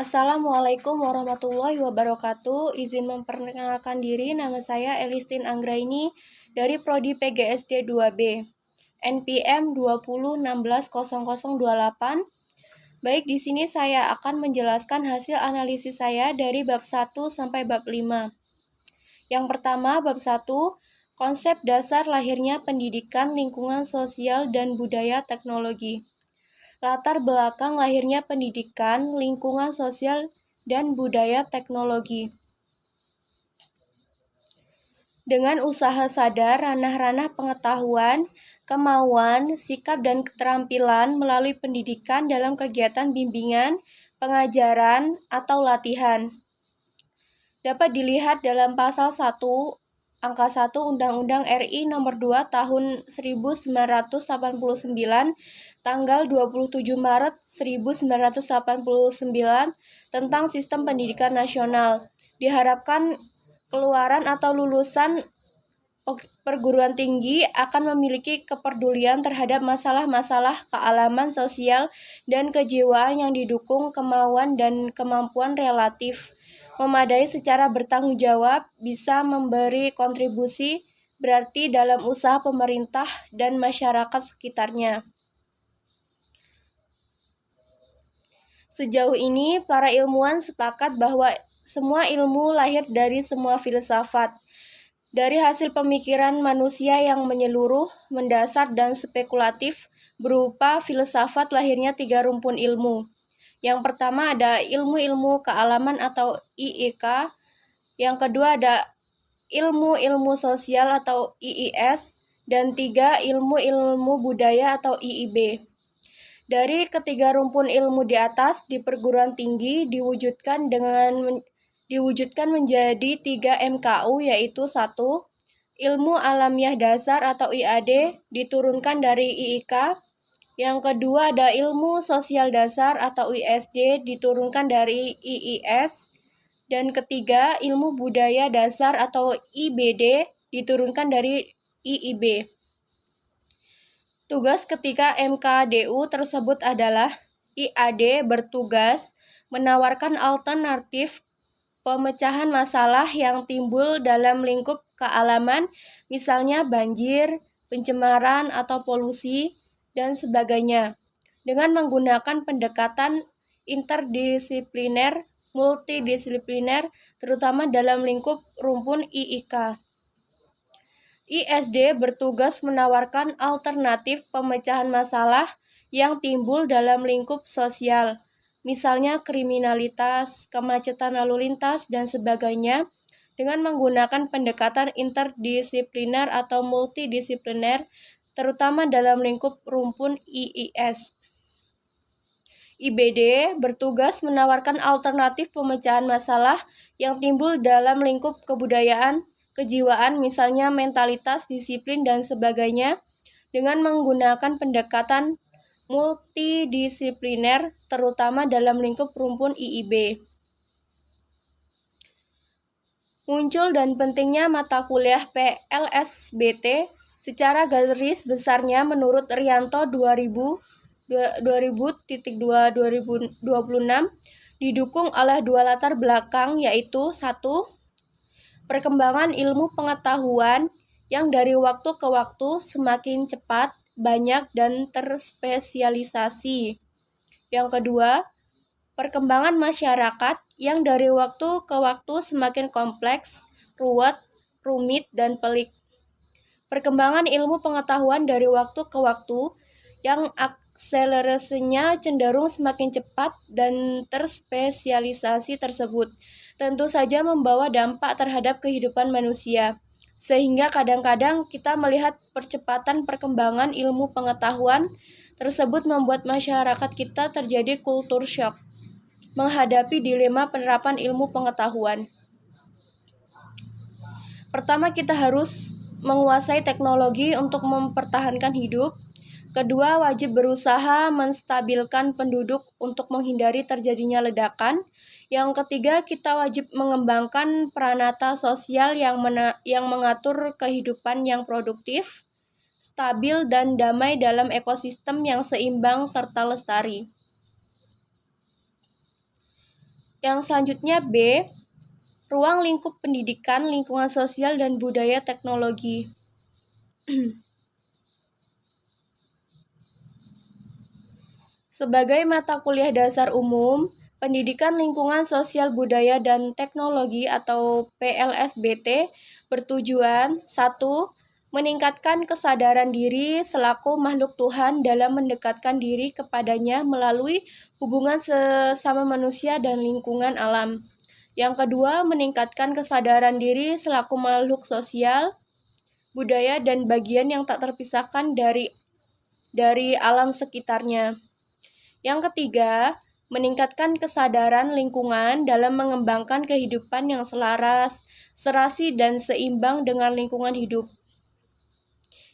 Assalamualaikum warahmatullahi wabarakatuh. Izin memperkenalkan diri, nama saya Elistin Anggraini dari Prodi PGSD 2B, NPM 20160028. Baik, di sini saya akan menjelaskan hasil analisis saya dari bab 1 sampai bab 5. Yang pertama, bab 1, konsep dasar lahirnya pendidikan, lingkungan sosial, dan budaya teknologi. Latar belakang lahirnya pendidikan, lingkungan sosial, dan budaya teknologi. Dengan usaha sadar, ranah-ranah pengetahuan, kemauan, sikap, dan keterampilan melalui pendidikan dalam kegiatan bimbingan, pengajaran, atau latihan. Dapat dilihat dalam pasal 1, angka 1 Undang-Undang RI Nomor 2 Tahun 1989, tanggal 27 Maret 1989 tentang Sistem Pendidikan Nasional. Diharapkan keluaran atau lulusan perguruan tinggi akan memiliki kepedulian terhadap masalah-masalah kealaman sosial dan kejiwaan yang didukung kemauan dan kemampuan relatif memadai secara bertanggung jawab, bisa memberi kontribusi berarti dalam usaha pemerintah dan masyarakat sekitarnya. Sejauh ini, para ilmuwan sepakat bahwa semua ilmu lahir dari semua filsafat. Dari hasil pemikiran manusia yang menyeluruh, mendasar, dan spekulatif, berupa filsafat lahirnya 3 rumpun ilmu. Yang pertama ada ilmu-ilmu kealaman atau IIK, yang kedua ada ilmu-ilmu sosial atau IIS, dan 3 ilmu-ilmu budaya atau IIB. Dari ketiga rumpun ilmu di atas di perguruan tinggi diwujudkan menjadi 3 MKU, yaitu 1. Ilmu alamiah dasar atau IAD diturunkan dari IIK. Yang kedua ada ilmu sosial dasar atau ISD diturunkan dari IIS. Dan ketiga, ilmu budaya dasar atau IBD diturunkan dari IIB. Tugas ketika MKDU tersebut adalah IAD bertugas menawarkan alternatif pemecahan masalah yang timbul dalam lingkup kealaman, misalnya banjir, pencemaran atau polusi, dan sebagainya, dengan menggunakan pendekatan interdisipliner, multidisipliner, terutama dalam lingkup rumpun IIK. ISD bertugas menawarkan alternatif pemecahan masalah yang timbul dalam lingkup sosial, misalnya kriminalitas, kemacetan lalu lintas, dan sebagainya, dengan menggunakan pendekatan interdisipliner atau multidisipliner, terutama dalam lingkup rumpun IIS. IBD bertugas menawarkan alternatif pemecahan masalah yang timbul dalam lingkup kebudayaan, kejiwaan, misalnya mentalitas, disiplin, dan sebagainya, dengan menggunakan pendekatan multidisipliner, terutama dalam lingkup rumpun IIB. Muncul dan pentingnya mata kuliah PLSBT secara garis besarnya menurut Rianto 2000.2/2026 didukung oleh 2 latar belakang, yaitu 1. Perkembangan ilmu pengetahuan yang dari waktu ke waktu semakin cepat, banyak, dan terspesialisasi. Yang kedua, perkembangan masyarakat yang dari waktu ke waktu semakin kompleks, ruwet, rumit, dan pelik. Perkembangan ilmu pengetahuan dari waktu ke waktu yang akselerasinya cenderung semakin cepat dan terspesialisasi tersebut tentu saja membawa dampak terhadap kehidupan manusia, sehingga kadang-kadang kita melihat percepatan perkembangan ilmu pengetahuan tersebut membuat masyarakat kita terjadi kultur shock menghadapi dilema penerapan ilmu pengetahuan. Pertama, kita harus menguasai teknologi untuk mempertahankan hidup. Kedua, wajib berusaha menstabilkan penduduk untuk menghindari terjadinya ledakan. Yang ketiga, kita wajib mengembangkan peranata sosial yang mengatur kehidupan yang produktif, stabil, dan damai dalam ekosistem yang seimbang serta lestari. Yang selanjutnya B, ruang lingkup pendidikan, lingkungan sosial, dan budaya teknologi. Sebagai mata kuliah dasar umum, Pendidikan Lingkungan Sosial Budaya dan Teknologi atau PLSBT bertujuan 1. Meningkatkan kesadaran diri selaku makhluk Tuhan dalam mendekatkan diri kepadanya melalui hubungan sesama manusia dan lingkungan alam. Yang kedua, meningkatkan kesadaran diri selaku makhluk sosial, budaya, dan bagian yang tak terpisahkan dari alam sekitarnya. Yang ketiga, meningkatkan kesadaran lingkungan dalam mengembangkan kehidupan yang selaras, serasi, dan seimbang dengan lingkungan hidup.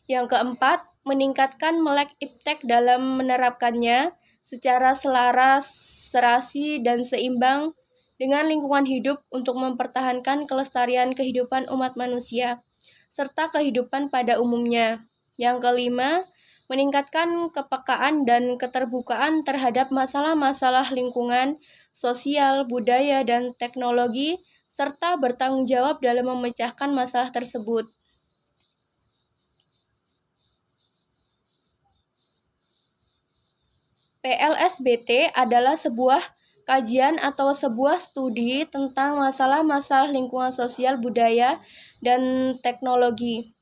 Yang keempat, meningkatkan melek iptek dalam menerapkannya secara selaras, serasi, dan seimbang dengan lingkungan hidup untuk mempertahankan kelestarian kehidupan umat manusia, serta kehidupan pada umumnya. Yang kelima, meningkatkan kepekaan dan keterbukaan terhadap masalah-masalah lingkungan, sosial, budaya, dan teknologi, serta bertanggung jawab dalam memecahkan masalah tersebut. PLSBT adalah sebuah kajian atau sebuah studi tentang masalah-masalah lingkungan sosial, budaya, dan teknologi.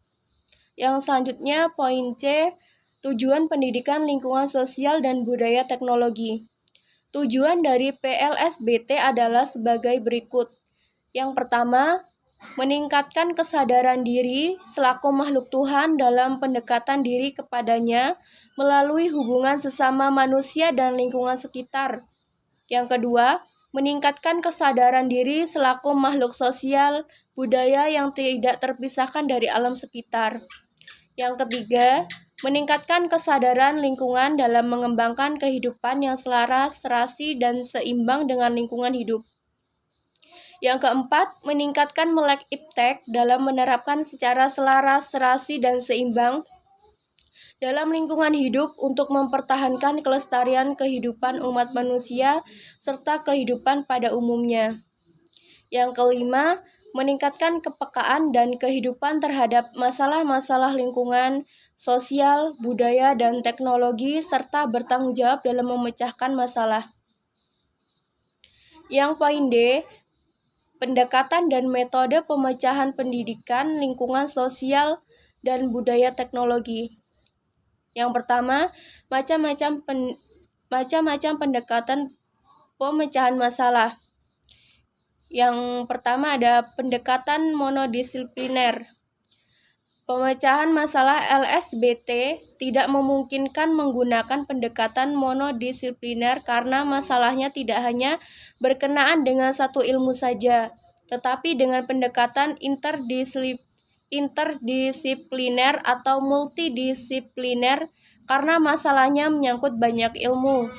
Yang selanjutnya, poin C, tujuan pendidikan lingkungan sosial dan budaya teknologi. Tujuan dari PLSBT adalah sebagai berikut. Yang pertama, meningkatkan kesadaran diri selaku makhluk Tuhan dalam pendekatan diri kepadanya melalui hubungan sesama manusia dan lingkungan sekitar. Yang kedua, meningkatkan kesadaran diri selaku makhluk sosial, budaya yang tidak terpisahkan dari alam sekitar. Yang ketiga, meningkatkan kesadaran lingkungan dalam mengembangkan kehidupan yang selaras, serasi, dan seimbang dengan lingkungan hidup. Yang keempat, meningkatkan melek iptek dalam menerapkan secara selaras, serasi, dan seimbang dalam lingkungan hidup untuk mempertahankan kelestarian kehidupan umat manusia serta kehidupan pada umumnya. Yang kelima, meningkatkan kepekaan dan kehidupan terhadap masalah-masalah lingkungan, sosial, budaya, dan teknologi, serta bertanggung jawab dalam memecahkan masalah. Yang poin D, pendekatan dan metode pemecahan pendidikan, lingkungan sosial, dan budaya teknologi. Yang pertama, macam-macam pendekatan pemecahan masalah. Yang pertama ada pendekatan monodisipliner. Pemecahan masalah LSBT tidak memungkinkan menggunakan pendekatan monodisipliner karena masalahnya tidak hanya berkenaan dengan satu ilmu saja, tetapi dengan pendekatan interdisipliner atau multidisipliner karena masalahnya menyangkut banyak ilmu.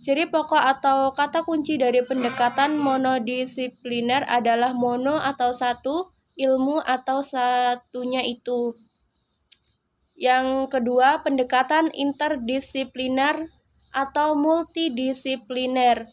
Ciri pokok atau kata kunci dari pendekatan monodisipliner adalah mono atau satu, ilmu atau satunya itu. Yang kedua, pendekatan interdisipliner atau multidisipliner.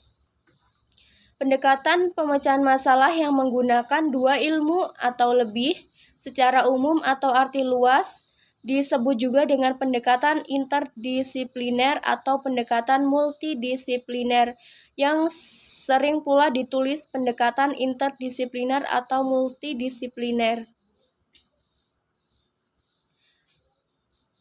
Pendekatan pemecahan masalah yang menggunakan dua ilmu atau lebih secara umum atau arti luas disebut juga dengan pendekatan interdisipliner atau pendekatan multidisipliner, yang sering pula ditulis pendekatan interdisipliner atau multidisipliner.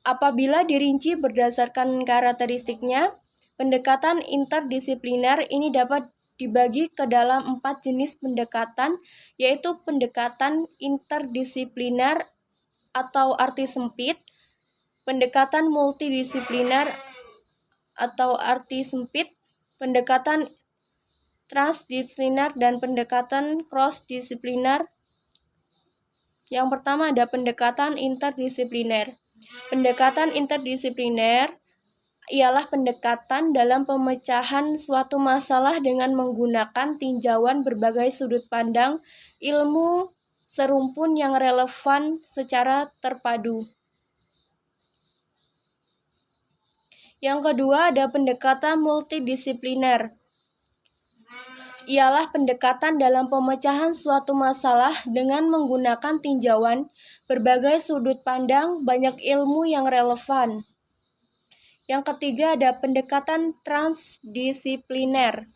Apabila dirinci berdasarkan karakteristiknya, pendekatan interdisipliner ini dapat dibagi ke dalam 4 jenis pendekatan, yaitu pendekatan interdisipliner atau arti sempit, pendekatan multidisipliner atau arti sempit, pendekatan transdisipliner, dan pendekatan cross-disipliner. Yang pertama ada pendekatan interdisipliner. Pendekatan interdisipliner ialah pendekatan dalam pemecahan suatu masalah dengan menggunakan tinjauan berbagai sudut pandang ilmu serumpun yang relevan secara terpadu. Yang kedua ada pendekatan multidisipliner. ialah pendekatan dalam pemecahan suatu masalah dengan menggunakan tinjauan berbagai sudut pandang, banyak ilmu yang relevan. Yang ketiga ada pendekatan transdisipliner,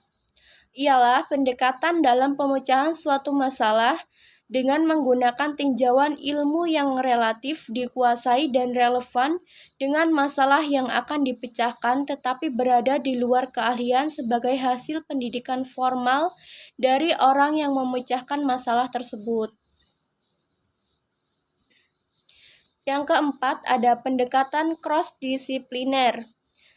ialah pendekatan dalam pemecahan suatu masalah dengan menggunakan tinjauan ilmu yang relatif dikuasai dan relevan dengan masalah yang akan dipecahkan tetapi berada di luar keahlian sebagai hasil pendidikan formal dari orang yang memecahkan masalah tersebut. Yang keempat ada pendekatan cross-disipliner,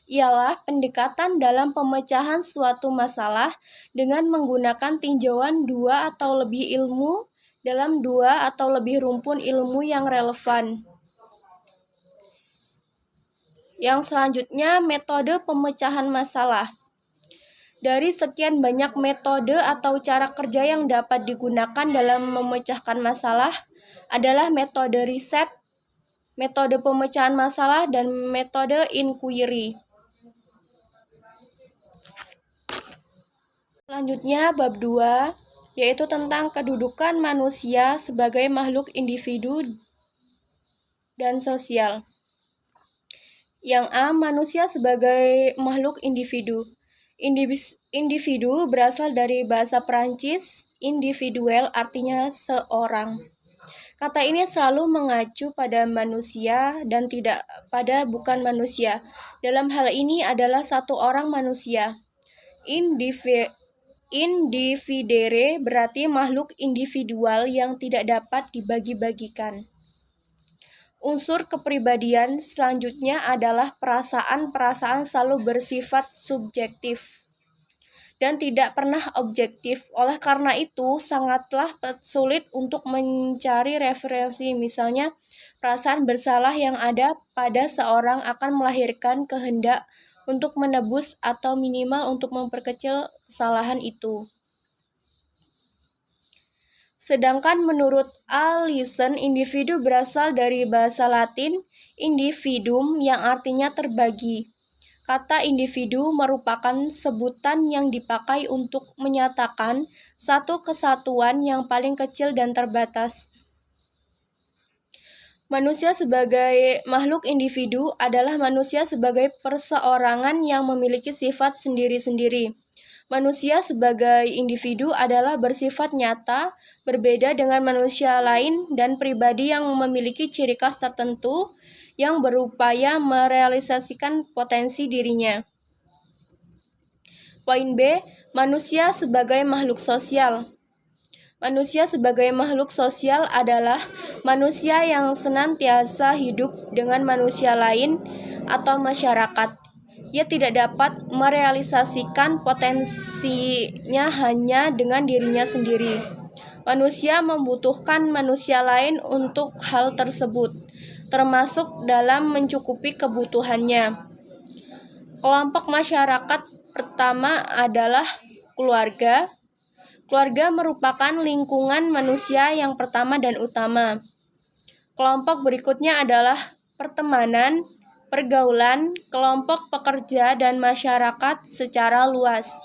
ialah pendekatan dalam pemecahan suatu masalah dengan menggunakan tinjauan dua atau lebih ilmu dalam dua atau lebih rumpun ilmu yang relevan. Yang selanjutnya, metode pemecahan masalah. Dari sekian banyak metode atau cara kerja yang dapat digunakan dalam memecahkan masalah adalah metode riset, metode pemecahan masalah, dan metode inquiry. Selanjutnya, bab 2, yaitu tentang kedudukan manusia sebagai makhluk individu dan sosial. Yang A, manusia sebagai makhluk individu. Individu berasal dari bahasa Perancis, individuel artinya seorang. Kata ini selalu mengacu pada manusia dan tidak pada bukan manusia. Dalam hal ini adalah satu orang manusia. Individere berarti makhluk individual yang tidak dapat dibagi-bagikan. Unsur kepribadian selanjutnya adalah perasaan-perasaan selalu bersifat subjektif dan tidak pernah objektif. Oleh karena itu, sangatlah sulit untuk mencari referensi. Misalnya, perasaan bersalah yang ada pada seorang akan melahirkan kehendak untuk menebus atau minimal untuk memperkecil kesalahan itu. Sedangkan menurut Allison, individu berasal dari bahasa Latin individuum yang artinya terbagi. Kata individu merupakan sebutan yang dipakai untuk menyatakan satu kesatuan yang paling kecil dan terbatas. Manusia sebagai makhluk individu adalah manusia sebagai perseorangan yang memiliki sifat sendiri-sendiri. Manusia sebagai individu adalah bersifat nyata, berbeda dengan manusia lain dan pribadi yang memiliki ciri khas tertentu yang berupaya merealisasikan potensi dirinya. Poin B, manusia sebagai makhluk sosial. Manusia sebagai makhluk sosial adalah manusia yang senantiasa hidup dengan manusia lain atau masyarakat. Ia tidak dapat merealisasikan potensinya hanya dengan dirinya sendiri. Manusia membutuhkan manusia lain untuk hal tersebut, termasuk dalam mencukupi kebutuhannya. Kelompok masyarakat pertama adalah keluarga. Keluarga merupakan lingkungan manusia yang pertama dan utama. Kelompok berikutnya adalah pertemanan, pergaulan, kelompok pekerja, dan masyarakat secara luas.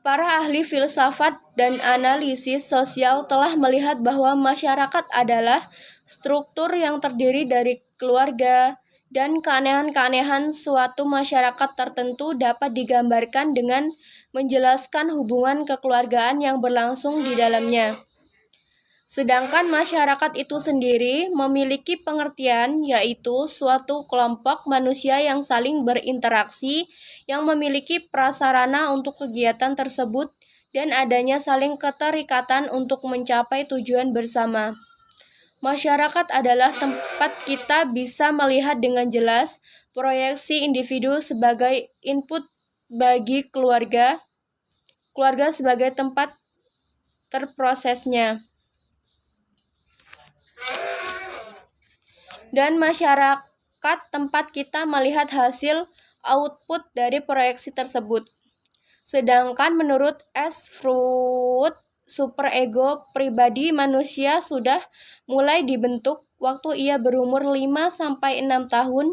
Para ahli filsafat dan analisis sosial telah melihat bahwa masyarakat adalah struktur yang terdiri dari keluarga, dan keanehan-keanehan suatu masyarakat tertentu dapat digambarkan dengan menjelaskan hubungan kekeluargaan yang berlangsung di dalamnya. Sedangkan masyarakat itu sendiri memiliki pengertian, yaitu suatu kelompok manusia yang saling berinteraksi, yang memiliki prasarana untuk kegiatan tersebut, dan adanya saling keterikatan untuk mencapai tujuan bersama. Masyarakat adalah tempat kita bisa melihat dengan jelas proyeksi individu sebagai input bagi keluarga, keluarga sebagai tempat terprosesnya, dan masyarakat tempat kita melihat hasil output dari proyeksi tersebut. Sedangkan menurut S. Freud, superego pribadi manusia sudah mulai dibentuk waktu ia berumur 5-6 tahun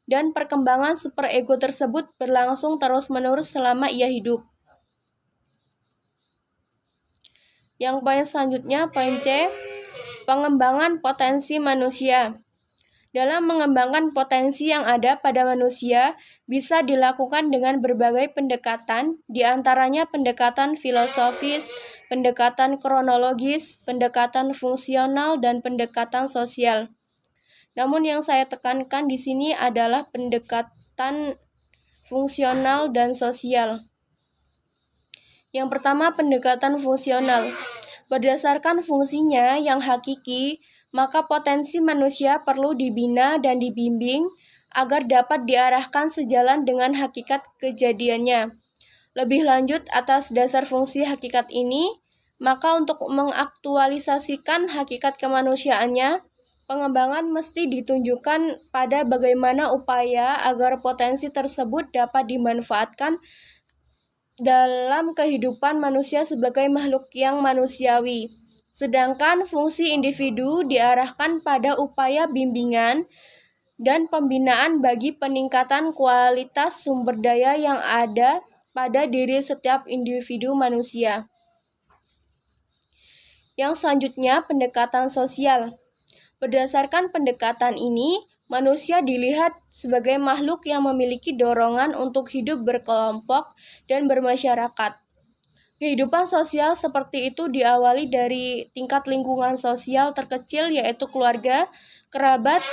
dan perkembangan superego tersebut berlangsung terus-menerus selama ia hidup. Yang poin selanjutnya, poin C, pengembangan potensi manusia. Dalam mengembangkan potensi yang ada pada manusia, bisa dilakukan dengan berbagai pendekatan, di antaranya pendekatan filosofis, pendekatan kronologis, pendekatan fungsional, dan pendekatan sosial. Namun yang saya tekankan di sini adalah pendekatan fungsional dan sosial. Yang pertama, pendekatan fungsional. Berdasarkan fungsinya yang hakiki, maka potensi manusia perlu dibina dan dibimbing agar dapat diarahkan sejalan dengan hakikat kejadiannya. Lebih lanjut, atas dasar fungsi hakikat ini, maka untuk mengaktualisasikan hakikat kemanusiaannya, pengembangan mesti ditunjukkan pada bagaimana upaya agar potensi tersebut dapat dimanfaatkan dalam kehidupan manusia sebagai makhluk yang manusiawi. Sedangkan fungsi individu diarahkan pada upaya bimbingan dan pembinaan bagi peningkatan kualitas sumber daya yang ada pada diri setiap individu manusia. Yang selanjutnya, pendekatan sosial. Berdasarkan pendekatan ini, manusia dilihat sebagai makhluk yang memiliki dorongan untuk hidup berkelompok dan bermasyarakat. Kehidupan sosial seperti itu diawali dari tingkat lingkungan sosial terkecil, yaitu keluarga, kerabat,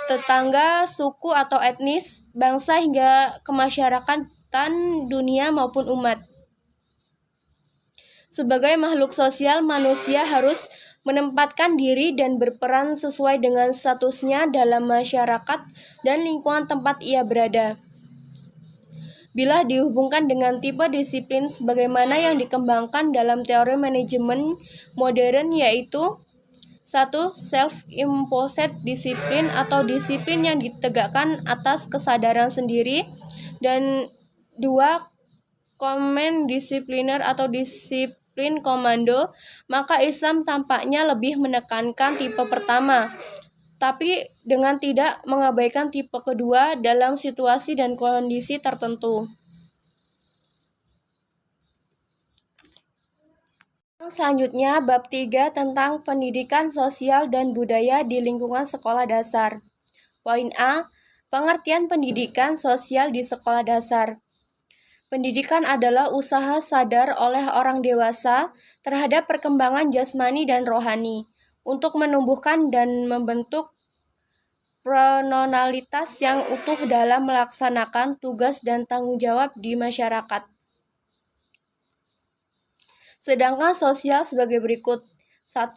tetangga, suku atau etnis, bangsa hingga kemasyarakatan dunia maupun umat. Sebagai makhluk sosial, manusia harus menempatkan diri dan berperan sesuai dengan statusnya dalam masyarakat dan lingkungan tempat ia berada. Bila dihubungkan dengan tipe disiplin sebagaimana yang dikembangkan dalam teori manajemen modern, yaitu 1. Self-imposed disiplin atau disiplin yang ditegakkan atas kesadaran sendiri, dan 2. Command discipliner atau disiplin komando, maka Islam tampaknya lebih menekankan tipe pertama, tapi dengan tidak mengabaikan tipe kedua dalam situasi dan kondisi tertentu. Selanjutnya, bab 3 tentang pendidikan sosial dan budaya di lingkungan sekolah dasar. Poin A, pengertian pendidikan sosial di sekolah dasar. Pendidikan adalah usaha sadar oleh orang dewasa terhadap perkembangan jasmani dan rohani untuk menumbuhkan dan membentuk personalitas yang utuh dalam melaksanakan tugas dan tanggung jawab di masyarakat. Sedangkan sosial sebagai berikut. 1.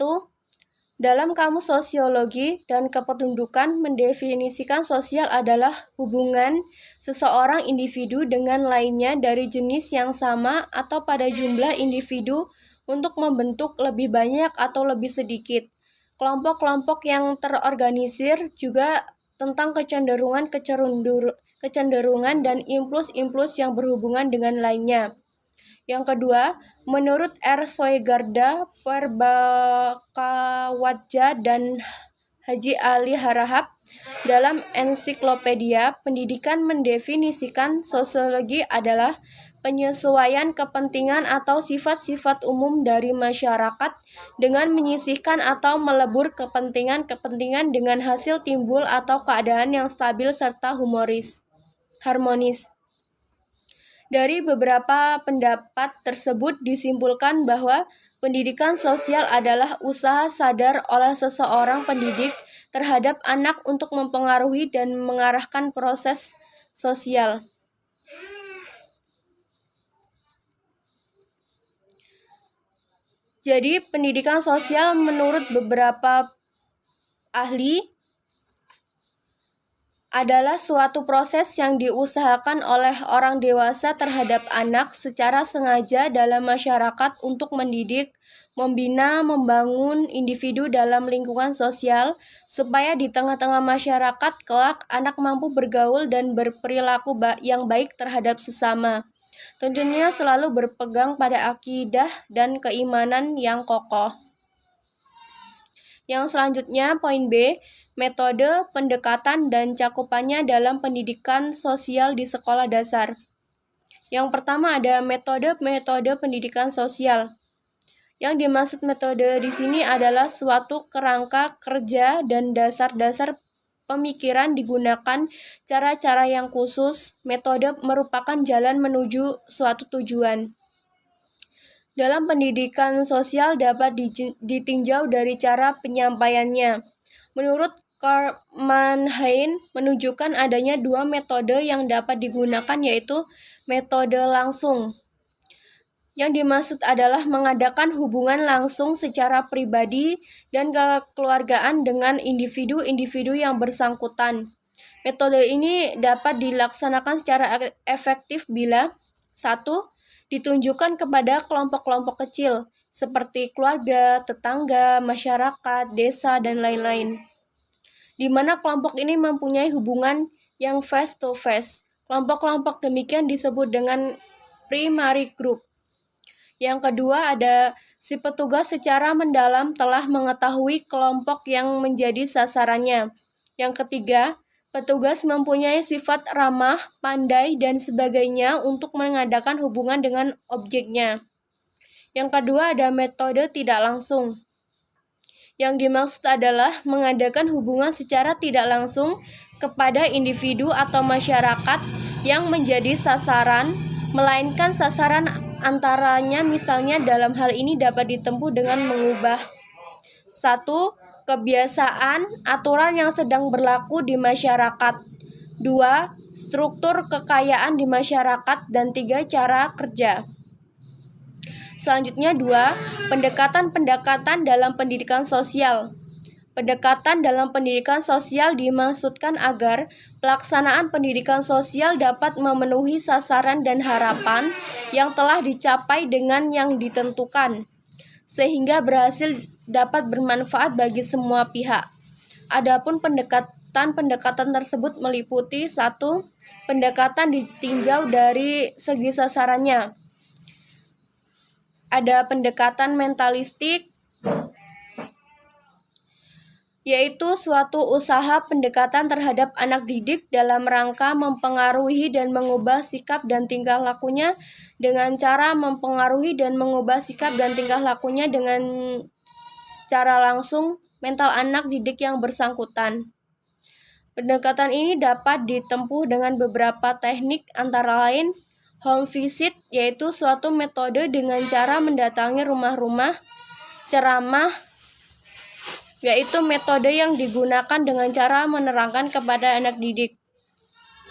Dalam Kamus Sosiologi dan Kependudukan mendefinisikan sosial adalah hubungan seseorang individu dengan lainnya dari jenis yang sama atau pada jumlah individu untuk membentuk lebih banyak atau lebih sedikit kelompok-kelompok yang terorganisir, juga tentang kecenderungan dan impuls-impuls yang berhubungan dengan lainnya. Yang kedua, menurut R. Soegarda, Perbakawadja, dan Haji Ali Harahap, dalam ensiklopedia pendidikan mendefinisikan sosiologi adalah penyesuaian kepentingan atau sifat-sifat umum dari masyarakat dengan menyisihkan atau melebur kepentingan-kepentingan dengan hasil timbul atau keadaan yang stabil serta harmonis. Dari beberapa pendapat tersebut disimpulkan bahwa pendidikan sosial adalah usaha sadar oleh seseorang pendidik terhadap anak untuk mempengaruhi dan mengarahkan proses sosial. Jadi, pendidikan sosial menurut beberapa ahli adalah suatu proses yang diusahakan oleh orang dewasa terhadap anak secara sengaja dalam masyarakat untuk mendidik, membina, membangun individu dalam lingkungan sosial, supaya di tengah-tengah masyarakat kelak anak mampu bergaul dan berperilaku yang baik terhadap sesama. Tentunya selalu berpegang pada akidah dan keimanan yang kokoh. Yang selanjutnya, poin B, metode, pendekatan, dan cakupannya dalam pendidikan sosial di sekolah dasar. Yang pertama ada metode pendidikan sosial. Yang dimaksud metode di sini adalah suatu kerangka kerja dan dasar-dasar pemikiran digunakan cara-cara yang khusus. Metode merupakan jalan menuju suatu tujuan. Dalam pendidikan sosial dapat ditinjau dari cara penyampaiannya. Menurut Karl Mannheim menunjukkan adanya dua metode yang dapat digunakan, yaitu metode langsung. Yang dimaksud adalah mengadakan hubungan langsung secara pribadi dan kekeluargaan dengan individu-individu yang bersangkutan. Metode ini dapat dilaksanakan secara efektif bila 1. Ditunjukkan kepada kelompok-kelompok kecil seperti keluarga, tetangga, masyarakat, desa, dan lain-lain, di mana kelompok ini mempunyai hubungan yang face-to-face. Kelompok-kelompok demikian disebut dengan primary group. Yang kedua, ada si petugas secara mendalam telah mengetahui kelompok yang menjadi sasarannya. Yang ketiga, petugas mempunyai sifat ramah, pandai, dan sebagainya untuk mengadakan hubungan dengan objeknya. Yang kedua, ada metode tidak langsung. Yang dimaksud adalah mengadakan hubungan secara tidak langsung kepada individu atau masyarakat yang menjadi sasaran, melainkan sasaran antaranya, misalnya dalam hal ini dapat ditempuh dengan mengubah 1. Kebiasaan, aturan yang sedang berlaku di masyarakat. 2. Struktur kekayaan di masyarakat. Dan 3. Cara kerja. Selanjutnya 2. Pendekatan-pendekatan dalam pendidikan sosial. Pendekatan dalam pendidikan sosial dimaksudkan agar pelaksanaan pendidikan sosial dapat memenuhi sasaran dan harapan yang telah dicapai dengan yang ditentukan, sehingga berhasil dapat bermanfaat bagi semua pihak. Adapun pendekatan tersebut meliputi 1. Pendekatan ditinjau dari segi sasarannya. Ada pendekatan mentalistik, yaitu suatu usaha pendekatan terhadap anak didik dalam rangka mempengaruhi dan mengubah sikap dan tingkah lakunya dengan cara mempengaruhi dan mengubah sikap dan tingkah lakunya dengan secara langsung mental anak didik yang bersangkutan. Pendekatan ini dapat ditempuh dengan beberapa teknik, antara lain home visit, yaitu suatu metode dengan cara mendatangi rumah-rumah, ceramah, yaitu metode yang digunakan dengan cara menerangkan kepada anak didik.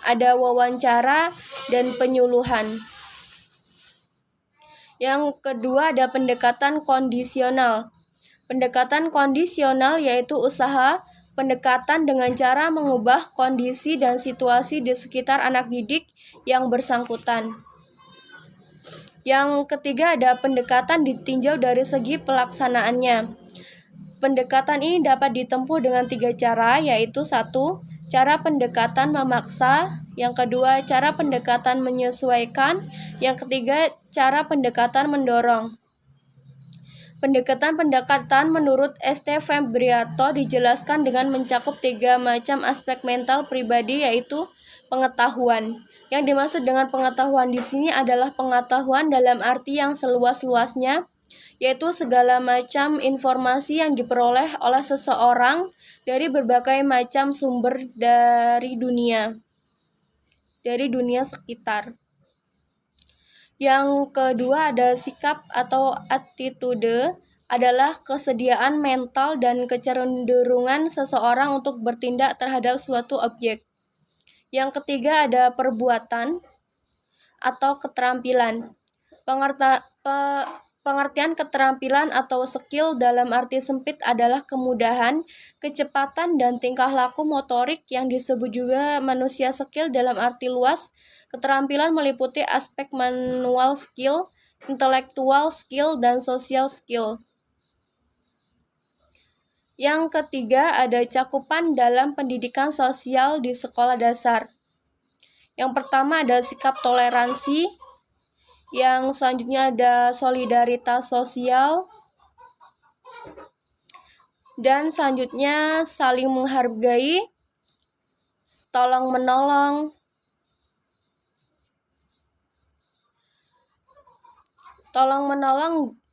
Ada wawancara dan penyuluhan. Yang kedua, ada pendekatan kondisional. Pendekatan kondisional yaitu usaha pendekatan dengan cara mengubah kondisi dan situasi di sekitar anak didik yang bersangkutan. Yang ketiga, ada pendekatan ditinjau dari segi pelaksanaannya. Pendekatan ini dapat ditempuh dengan 3 cara, yaitu 1. Cara pendekatan memaksa. Yang kedua, cara pendekatan menyesuaikan. Yang ketiga, cara pendekatan mendorong. Pendekatan menurut St. Fabriato dijelaskan dengan mencakup 3 macam aspek mental pribadi, yaitu pengetahuan. Yang dimaksud dengan pengetahuan di sini adalah pengetahuan dalam arti yang seluas-luasnya, yaitu segala macam informasi yang diperoleh oleh seseorang dari berbagai macam sumber dari dunia sekitar. Yang kedua, ada sikap atau attitude, adalah kesediaan mental dan kecenderungan seseorang untuk bertindak terhadap suatu objek. Yang ketiga, ada perbuatan atau keterampilan. Pengertian keterampilan atau skill dalam arti sempit adalah kemudahan, kecepatan, dan tingkah laku motorik. Yang disebut juga manusia skill dalam arti luas. Keterampilan meliputi aspek manual skill, intellectual skill, dan social skill. Yang ketiga, ada cakupan dalam pendidikan sosial di sekolah dasar. Yang pertama ada sikap toleransi. Yang selanjutnya ada solidaritas sosial. Dan selanjutnya saling menghargai, tolong menolong,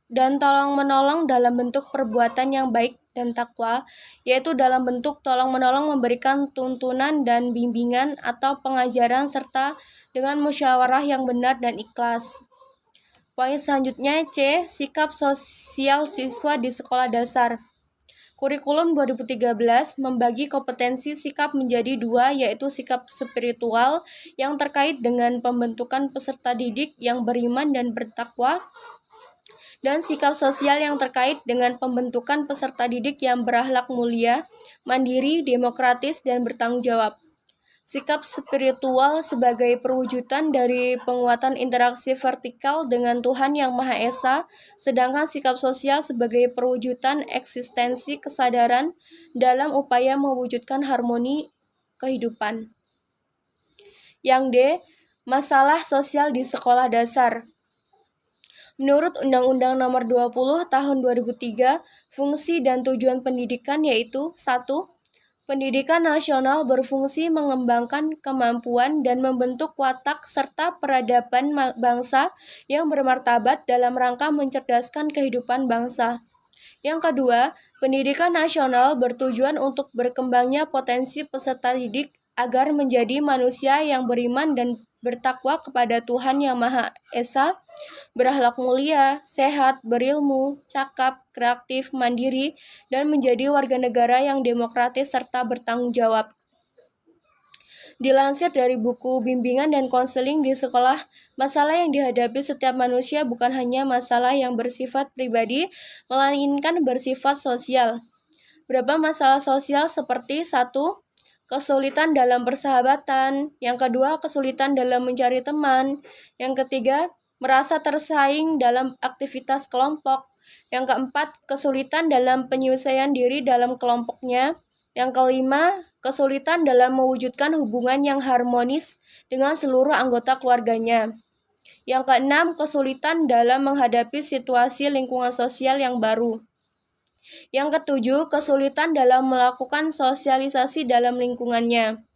dan tolong-menolong dalam bentuk perbuatan yang baik dan takwa, yaitu dalam bentuk tolong-menolong memberikan tuntunan dan bimbingan atau pengajaran serta dengan musyawarah yang benar dan ikhlas. Poin selanjutnya C. Sikap sosial siswa di sekolah dasar. Kurikulum 2013 membagi kompetensi sikap menjadi dua, yaitu sikap spiritual yang terkait dengan pembentukan peserta didik yang beriman dan bertakwa, dan sikap sosial yang terkait dengan pembentukan peserta didik yang berakhlak mulia, mandiri, demokratis, dan bertanggung jawab. Sikap spiritual sebagai perwujudan dari penguatan interaksi vertikal dengan Tuhan Yang Maha Esa, sedangkan sikap sosial sebagai perwujudan eksistensi kesadaran dalam upaya mewujudkan harmoni kehidupan. Yang D. Masalah sosial di sekolah dasar. Menurut Undang-Undang Nomor 20 Tahun 2003, fungsi dan tujuan pendidikan yaitu 1. Pendidikan nasional berfungsi mengembangkan kemampuan dan membentuk watak serta peradaban bangsa yang bermartabat dalam rangka mencerdaskan kehidupan bangsa. Yang kedua, pendidikan nasional bertujuan untuk berkembangnya potensi peserta didik agar menjadi manusia yang beriman dan bertakwa kepada Tuhan Yang Maha Esa, berakhlak mulia, sehat, berilmu, cakap, kreatif, mandiri, dan menjadi warga negara yang demokratis serta bertanggung jawab. Dilansir dari buku Bimbingan dan Konseling di Sekolah, masalah yang dihadapi setiap manusia bukan hanya masalah yang bersifat pribadi, melainkan bersifat sosial. Beberapa masalah sosial seperti 1. Kesulitan dalam persahabatan. Yang kedua, kesulitan dalam mencari teman. Yang ketiga, merasa tersaing dalam aktivitas kelompok. Yang keempat, kesulitan dalam penyelesaian diri dalam kelompoknya. Yang kelima, kesulitan dalam mewujudkan hubungan yang harmonis dengan seluruh anggota keluarganya. Yang keenam, kesulitan dalam menghadapi situasi lingkungan sosial yang baru. Yang ketujuh, kesulitan dalam melakukan sosialisasi dalam lingkungannya.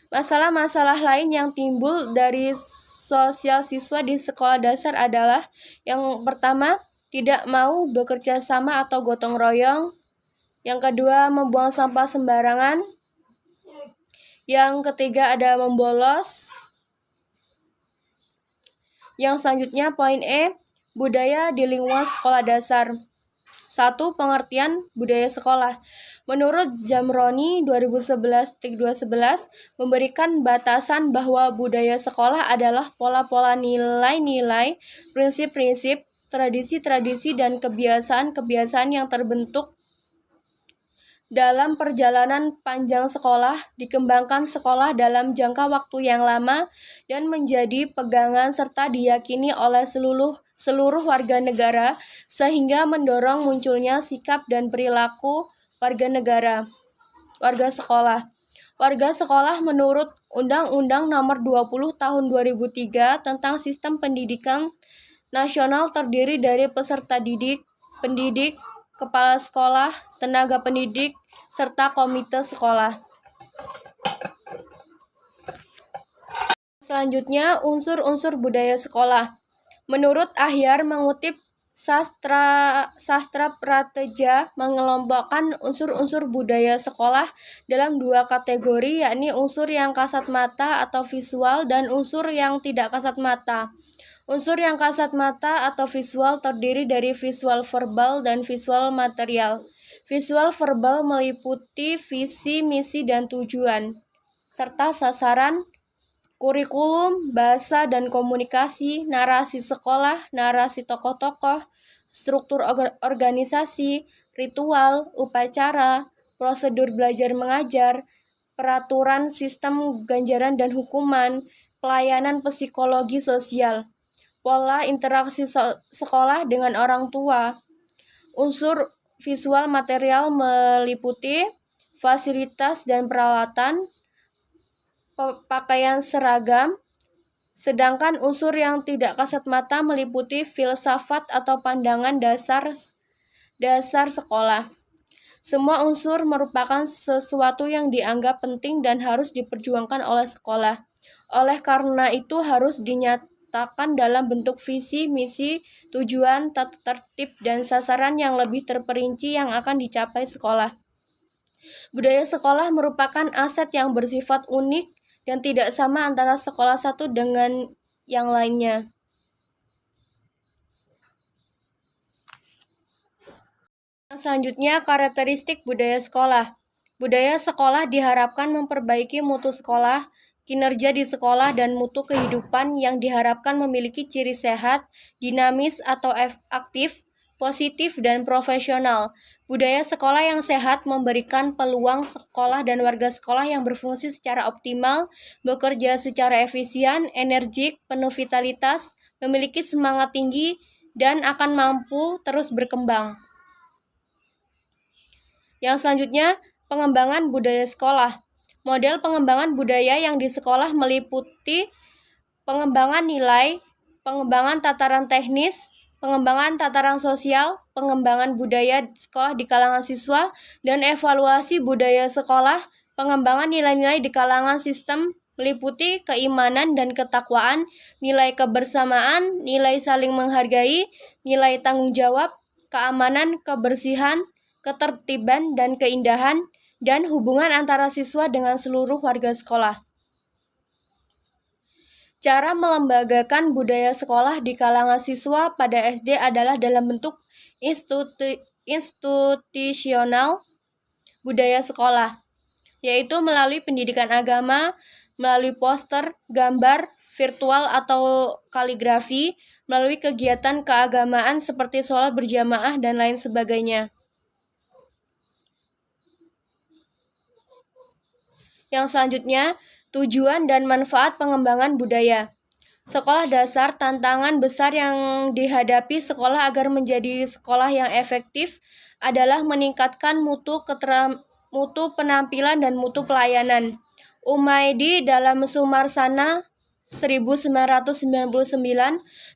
Masalah-masalah lain yang timbul dari sosial siswa di sekolah dasar adalah yang pertama, tidak mau bekerja sama atau gotong royong. Yang kedua, membuang sampah sembarangan. Yang ketiga, ada membolos. Yang selanjutnya, poin E, budaya di lingkungan sekolah dasar. 1. Pengertian budaya sekolah. Menurut Jamroni 2011-211 memberikan batasan bahwa budaya sekolah adalah pola-pola nilai-nilai, prinsip-prinsip, tradisi-tradisi, dan kebiasaan-kebiasaan yang terbentuk dalam perjalanan panjang sekolah, dikembangkan sekolah dalam jangka waktu yang lama, dan menjadi pegangan serta diyakini oleh seluruh warga negara, sehingga mendorong munculnya sikap dan perilaku warga sekolah. Warga sekolah menurut Undang-Undang Nomor 20 Tahun 2003 tentang Sistem Pendidikan Nasional terdiri dari peserta didik, pendidik, kepala sekolah, tenaga pendidik, serta komite sekolah. Selanjutnya, unsur-unsur budaya sekolah. Menurut Ahyar mengutip Sastra Prateja mengelompokkan unsur-unsur budaya sekolah dalam dua kategori, yakni unsur yang kasat mata atau visual dan unsur yang tidak kasat mata. Unsur yang kasat mata atau visual terdiri dari visual verbal dan visual material. Visual verbal meliputi visi, misi, dan tujuan, serta sasaran, kurikulum, bahasa dan komunikasi, narasi sekolah, narasi tokoh-tokoh, struktur organisasi, ritual, upacara, prosedur belajar mengajar, peraturan sistem ganjaran dan hukuman, pelayanan psikologi sosial, pola interaksi sekolah dengan orang tua. Unsur visual material meliputi fasilitas dan peralatan, pakaian seragam, sedangkan unsur yang tidak kasat mata meliputi filsafat atau pandangan dasar sekolah. Semua unsur merupakan sesuatu yang dianggap penting dan harus diperjuangkan oleh sekolah. Oleh karena itu harus diletakkan dalam bentuk visi, misi, tujuan, tata tertib, dan sasaran yang lebih terperinci yang akan dicapai sekolah. Budaya sekolah merupakan aset yang bersifat unik dan tidak sama antara sekolah satu dengan yang lainnya. Selanjutnya, karakteristik budaya sekolah. Budaya sekolah diharapkan memperbaiki mutu sekolah, kinerja di sekolah, dan mutu kehidupan yang diharapkan memiliki ciri sehat, dinamis atau aktif, positif, dan profesional. Budaya sekolah yang sehat memberikan peluang sekolah dan warga sekolah yang berfungsi secara optimal, bekerja secara efisien, energik, penuh vitalitas, memiliki semangat tinggi, dan akan mampu terus berkembang. Yang selanjutnya, pengembangan budaya sekolah. Model pengembangan budaya yang di sekolah meliputi pengembangan nilai, pengembangan tataran teknis, pengembangan tataran sosial, pengembangan budaya sekolah di kalangan siswa, dan evaluasi budaya sekolah. Pengembangan nilai-nilai di kalangan sistem meliputi keimanan dan ketakwaan, nilai kebersamaan, nilai saling menghargai, nilai tanggung jawab, keamanan, kebersihan, ketertiban, dan keindahan, dan hubungan antara siswa dengan seluruh warga sekolah. Cara melembagakan budaya sekolah di kalangan siswa pada SD adalah dalam bentuk institusional budaya sekolah, yaitu melalui pendidikan agama, melalui poster, gambar, virtual atau kaligrafi, melalui kegiatan keagamaan seperti sholat berjamaah dan lain sebagainya. Yang selanjutnya, tujuan dan manfaat pengembangan budaya. Sekolah dasar, tantangan besar yang dihadapi sekolah agar menjadi sekolah yang efektif adalah meningkatkan mutu penampilan dan mutu pelayanan. Umaydi dalam Sumarsana 1999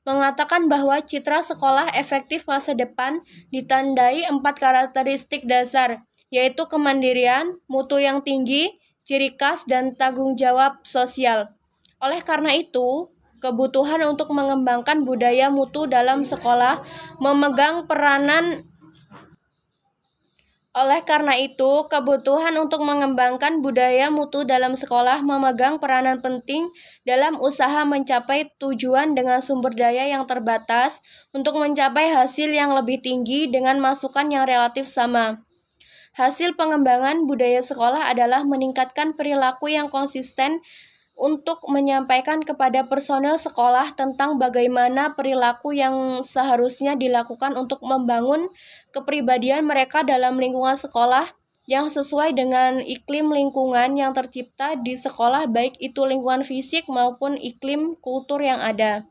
mengatakan bahwa citra sekolah efektif masa depan ditandai 4 karakteristik dasar, yaitu kemandirian, mutu yang tinggi, ciri khas, dan tanggung jawab sosial. Oleh karena itu, kebutuhan untuk mengembangkan budaya mutu dalam sekolah memegang peranan penting dalam usaha mencapai tujuan dengan sumber daya yang terbatas untuk mencapai hasil yang lebih tinggi dengan masukan yang relatif sama. Hasil pengembangan budaya sekolah adalah meningkatkan perilaku yang konsisten untuk menyampaikan kepada personel sekolah tentang bagaimana perilaku yang seharusnya dilakukan untuk membangun kepribadian mereka dalam lingkungan sekolah yang sesuai dengan iklim lingkungan yang tercipta di sekolah, baik itu lingkungan fisik maupun iklim kultur yang ada.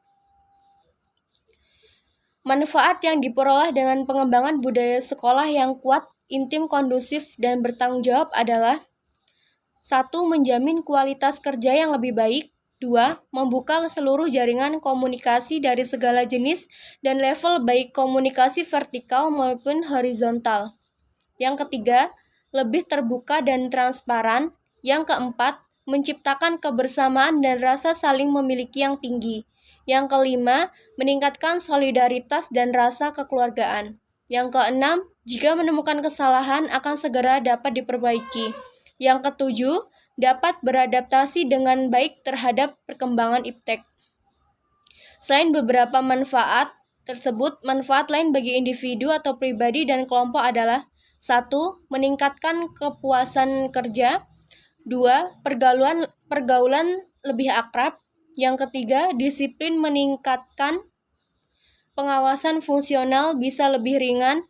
Manfaat yang diperoleh dengan pengembangan budaya sekolah yang kuat, intim, kondusif, dan bertanggung jawab adalah 1. Menjamin kualitas kerja yang lebih baik. 2. Membuka seluruh jaringan komunikasi dari segala jenis dan level, baik komunikasi vertikal maupun horizontal. Yang ketiga, lebih terbuka dan transparan. Yang keempat, menciptakan kebersamaan dan rasa saling memiliki yang tinggi. Yang kelima, meningkatkan solidaritas dan rasa kekeluargaan. Yang keenam, jika menemukan kesalahan akan segera dapat diperbaiki. Yang ketujuh, dapat beradaptasi dengan baik terhadap perkembangan iptek. Selain beberapa manfaat tersebut, manfaat lain bagi individu atau pribadi dan kelompok adalah 1. Meningkatkan kepuasan kerja. 2. Pergaulan lebih akrab. Yang ketiga, disiplin meningkatkan. Pengawasan fungsional bisa lebih ringan,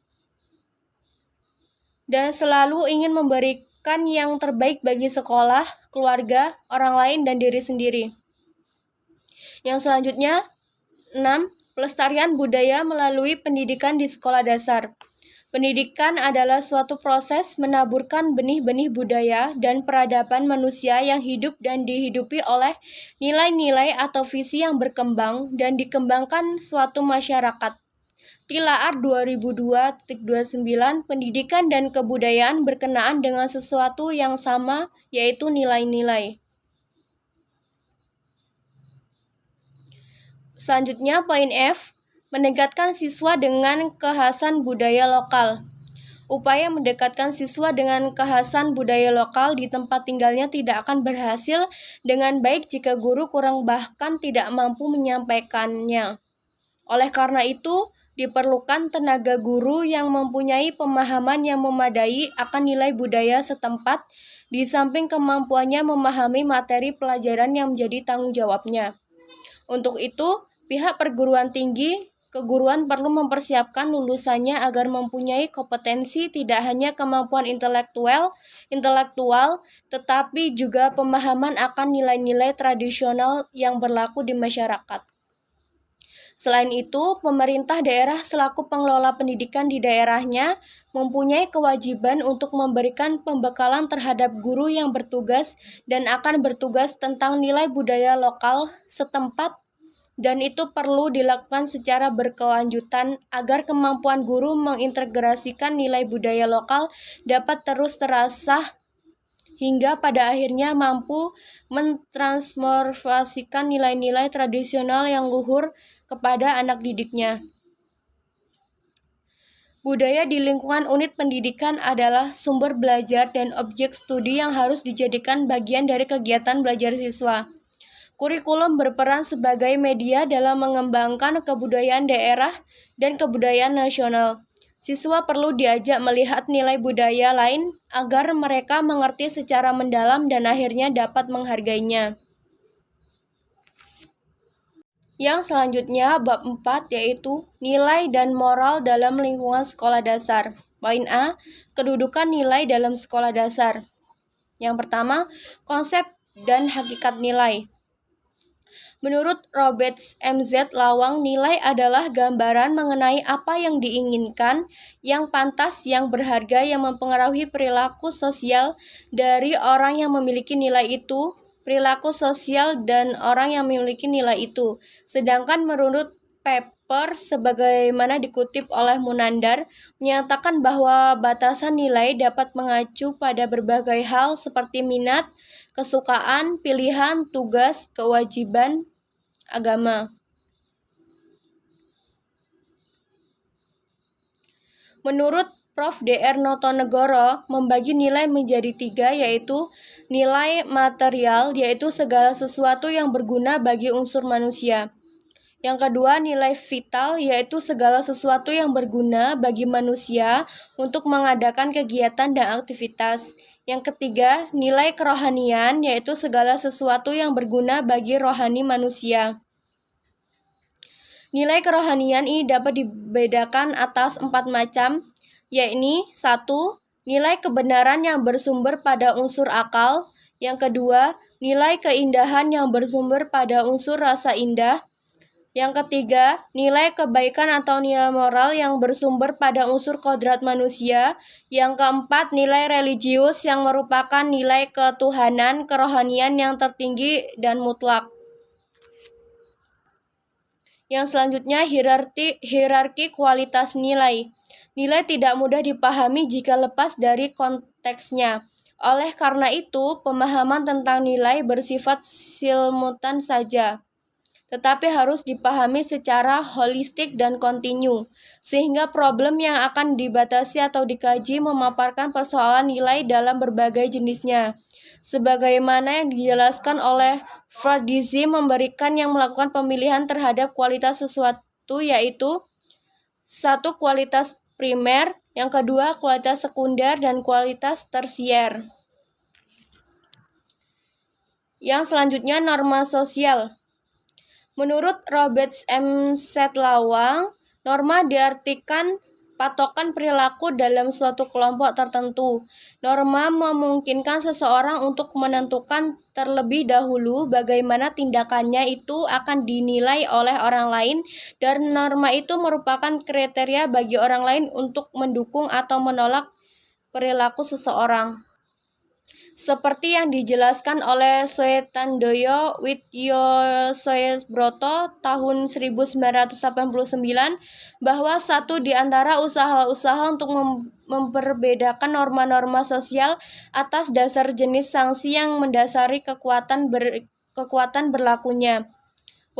dan selalu ingin memberikan yang terbaik bagi sekolah, keluarga, orang lain, dan diri sendiri. Yang selanjutnya, 6. Pelestarian budaya melalui pendidikan di sekolah dasar. Pendidikan adalah suatu proses menaburkan benih-benih budaya dan peradaban manusia yang hidup dan dihidupi oleh nilai-nilai atau visi yang berkembang dan dikembangkan suatu masyarakat. Tilaar 2002.29 Pendidikan dan kebudayaan berkenaan dengan sesuatu yang sama, yaitu nilai-nilai. Selanjutnya, poin F, mendekatkan siswa dengan kekhasan budaya lokal. Upaya mendekatkan siswa dengan kekhasan budaya lokal di tempat tinggalnya tidak akan berhasil dengan baik jika guru kurang bahkan tidak mampu menyampaikannya. Oleh karena itu, diperlukan tenaga guru yang mempunyai pemahaman yang memadai akan nilai budaya setempat, di samping kemampuannya memahami materi pelajaran yang menjadi tanggung jawabnya. Untuk itu, pihak perguruan tinggi keguruan perlu mempersiapkan lulusannya agar mempunyai kompetensi tidak hanya kemampuan intelektual, tetapi juga pemahaman akan nilai-nilai tradisional yang berlaku di masyarakat. Selain itu, pemerintah daerah selaku pengelola pendidikan di daerahnya mempunyai kewajiban untuk memberikan pembekalan terhadap guru yang bertugas dan akan bertugas tentang nilai budaya lokal setempat, dan itu perlu dilakukan secara berkelanjutan agar kemampuan guru mengintegrasikan nilai budaya lokal dapat terus terasah hingga pada akhirnya mampu mentransformasikan nilai-nilai tradisional yang luhur kepada anak didiknya. Budaya di lingkungan unit pendidikan adalah sumber belajar dan objek studi yang harus dijadikan bagian dari kegiatan belajar siswa. Kurikulum berperan sebagai media dalam mengembangkan kebudayaan daerah dan kebudayaan nasional. Siswa perlu diajak melihat nilai budaya lain agar mereka mengerti secara mendalam dan akhirnya dapat menghargainya. Yang selanjutnya, bab 4, yaitu nilai dan moral dalam lingkungan sekolah dasar. Poin A, kedudukan nilai dalam sekolah dasar. Yang pertama, konsep dan hakikat nilai. Menurut Robert M.Z. Lawang, nilai adalah gambaran mengenai apa yang diinginkan, yang pantas, yang berharga, yang mempengaruhi perilaku sosial dari orang yang memiliki nilai itu, perilaku sosial dan orang yang memiliki nilai itu. Sedangkan menurut Pepper, sebagaimana dikutip oleh Munandar, menyatakan bahwa batasan nilai dapat mengacu pada berbagai hal seperti minat, kesukaan, pilihan, tugas, kewajiban, agama. Menurut Prof. Dr. Notonegoro, membagi nilai menjadi 3, yaitu nilai material, yaitu segala sesuatu yang berguna bagi unsur manusia. Yang kedua, nilai vital, yaitu segala sesuatu yang berguna bagi manusia untuk mengadakan kegiatan dan aktivitas. Yang ketiga, nilai kerohanian, yaitu segala sesuatu yang berguna bagi rohani manusia. Nilai kerohanian ini dapat dibedakan atas 4 macam, yakni 1. Nilai kebenaran yang bersumber pada unsur akal. Yang kedua, nilai keindahan yang bersumber pada unsur rasa indah. Yang ketiga, nilai kebaikan atau nilai moral yang bersumber pada unsur kodrat manusia. Yang keempat, nilai religius yang merupakan nilai ketuhanan, kerohanian yang tertinggi dan mutlak. Yang selanjutnya, hierarki kualitas nilai. Nilai tidak mudah dipahami jika lepas dari konteksnya. Oleh karena itu, pemahaman tentang nilai bersifat simultan saja, tetapi harus dipahami secara holistik dan kontinu, sehingga problem yang akan dibatasi atau dikaji memaparkan persoalan nilai dalam berbagai jenisnya. Sebagaimana yang dijelaskan oleh Fradisi, memberikan yang melakukan pemilihan terhadap kualitas sesuatu, yaitu 1. Kualitas primer, yang kedua kualitas sekunder, dan kualitas tersier. Yang selanjutnya, norma sosial. Menurut Robert M.Z. Lawang, norma diartikan patokan perilaku dalam suatu kelompok tertentu. Norma memungkinkan seseorang untuk menentukan terlebih dahulu bagaimana tindakannya itu akan dinilai oleh orang lain, dan norma itu merupakan kriteria bagi orang lain untuk mendukung atau menolak perilaku seseorang. Seperti yang dijelaskan oleh Soetandoyo Widyosoebroto tahun 1989, bahwa satu di antara usaha-usaha untuk memperbedakan norma-norma sosial atas dasar jenis sanksi yang mendasari kekuatan berlakunya.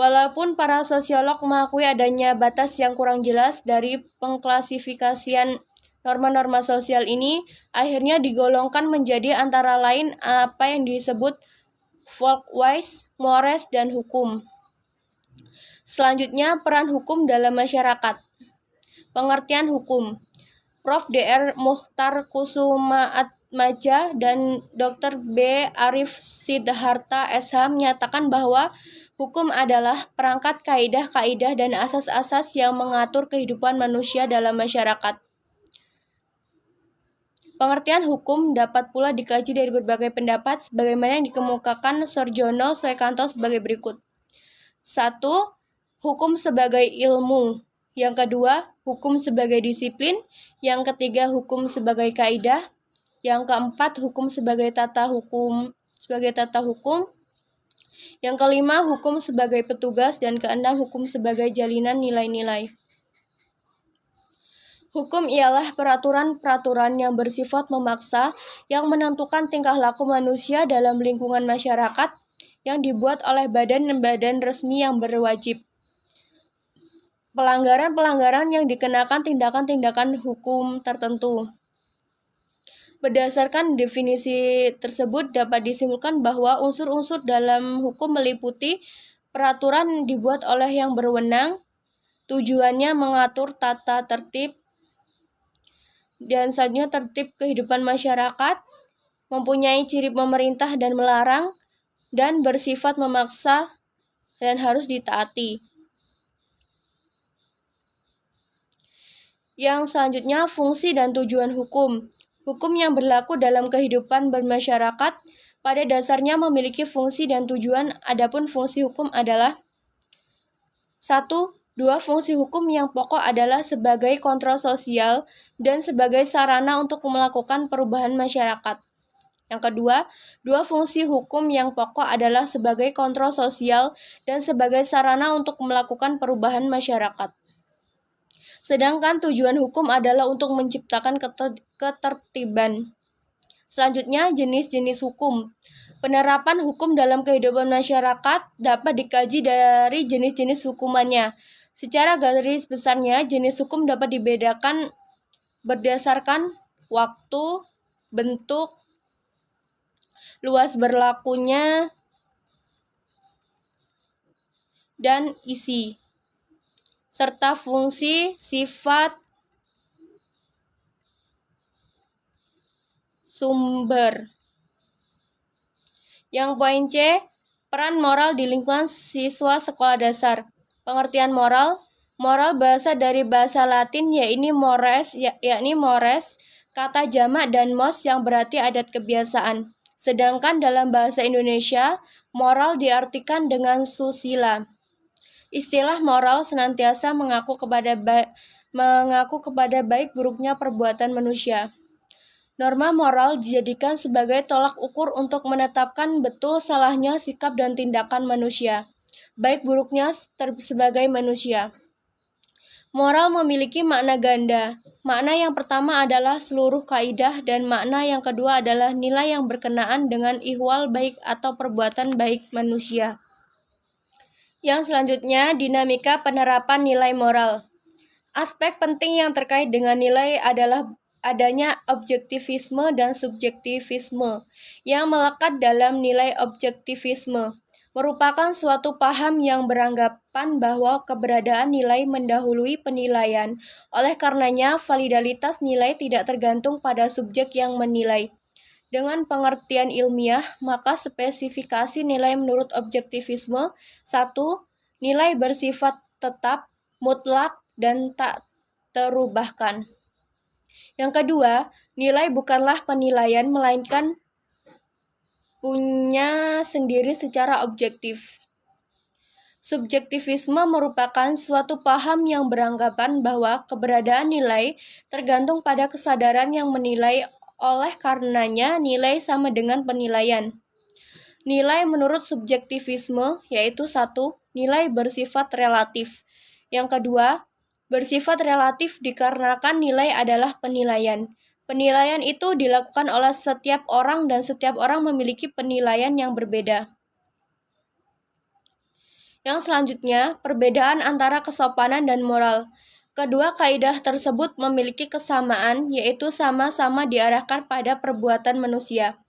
Walaupun para sosiolog mengakui adanya batas yang kurang jelas dari pengklasifikasian norma-norma sosial ini, akhirnya digolongkan menjadi antara lain apa yang disebut Folkways, Mores, dan hukum. Selanjutnya, peran hukum dalam masyarakat. Pengertian hukum. Prof. Dr. Mukhtar Kusuma Atmaja dan Dr. B. Arif Sidharta SH menyatakan bahwa hukum adalah perangkat kaidah-kaidah dan asas-asas yang mengatur kehidupan manusia dalam masyarakat. Pengertian hukum dapat pula dikaji dari berbagai pendapat sebagaimana yang dikemukakan Sorjono Suekanto sebagai berikut. 1. Hukum sebagai ilmu. Yang kedua, hukum sebagai disiplin. Yang ketiga, hukum sebagai kaidah. Yang keempat, hukum sebagai tata hukum. Yang kelima, hukum sebagai petugas. Dan keenam, hukum sebagai jalinan nilai-nilai. Hukum ialah peraturan-peraturan yang bersifat memaksa yang menentukan tingkah laku manusia dalam lingkungan masyarakat yang dibuat oleh badan-badan resmi yang berwajib. Pelanggaran-pelanggaran yang dikenakan tindakan-tindakan hukum tertentu. Berdasarkan definisi tersebut dapat disimpulkan bahwa unsur-unsur dalam hukum meliputi peraturan dibuat oleh yang berwenang, tujuannya mengatur tata tertib, dan selanjutnya tertib kehidupan masyarakat, mempunyai ciri pemerintah dan melarang, dan bersifat memaksa dan harus ditaati. Yang selanjutnya, fungsi dan tujuan hukum. Hukum yang berlaku dalam kehidupan bermasyarakat pada dasarnya memiliki fungsi dan tujuan, adapun fungsi hukum adalah 1. Dua fungsi hukum yang pokok adalah sebagai kontrol sosial dan sebagai sarana untuk melakukan perubahan masyarakat. Yang kedua, dua fungsi hukum yang pokok adalah sebagai kontrol sosial dan sebagai sarana untuk melakukan perubahan masyarakat. Sedangkan tujuan hukum adalah untuk menciptakan ketertiban. Selanjutnya, jenis-jenis hukum. Penerapan hukum dalam kehidupan masyarakat dapat dikaji dari jenis-jenis hukumannya. Secara garis besarnya, jenis hukum dapat dibedakan berdasarkan waktu, bentuk, luas berlakunya, dan isi, serta fungsi, sifat, sumber. Yang poin C, peran moral di lingkungan siswa sekolah dasar. Pengertian moral. Moral berasal dari bahasa Latin yakni mores, kata jamak dan mos yang berarti adat kebiasaan. Sedangkan dalam bahasa Indonesia, moral diartikan dengan susila. Istilah moral senantiasa mengaku kepada baik buruknya perbuatan manusia. Norma moral dijadikan sebagai tolak ukur untuk menetapkan betul salahnya sikap dan tindakan manusia, baik buruknya sebagai manusia. Moral memiliki makna ganda. Makna yang pertama adalah seluruh kaidah dan makna yang kedua adalah nilai yang berkenaan dengan ihwal baik atau perbuatan baik manusia. Yang selanjutnya, dinamika penerapan nilai moral. Aspek penting yang terkait dengan nilai adalah adanya objektivisme dan subjektivisme. Yang melekat dalam nilai objektivisme merupakan suatu paham yang beranggapan bahwa keberadaan nilai mendahului penilaian. Oleh karenanya, validitas nilai tidak tergantung pada subjek yang menilai. Dengan pengertian ilmiah, maka spesifikasi nilai menurut objektivisme 1. Nilai bersifat tetap, mutlak, dan tak terubahkan. Yang kedua, nilai bukanlah penilaian, melainkan punya sendiri secara objektif. Subjektivisme merupakan suatu paham yang beranggapan bahwa keberadaan nilai tergantung pada kesadaran yang menilai, oleh karenanya nilai sama dengan penilaian. Nilai menurut subjektivisme yaitu 1. Nilai bersifat relatif. Yang kedua, bersifat relatif dikarenakan nilai adalah penilaian. Penilaian itu dilakukan oleh setiap orang dan setiap orang memiliki penilaian yang berbeda. Yang selanjutnya, perbedaan antara kesopanan dan moral. Kedua kaidah tersebut memiliki kesamaan, yaitu sama-sama diarahkan pada perbuatan manusia,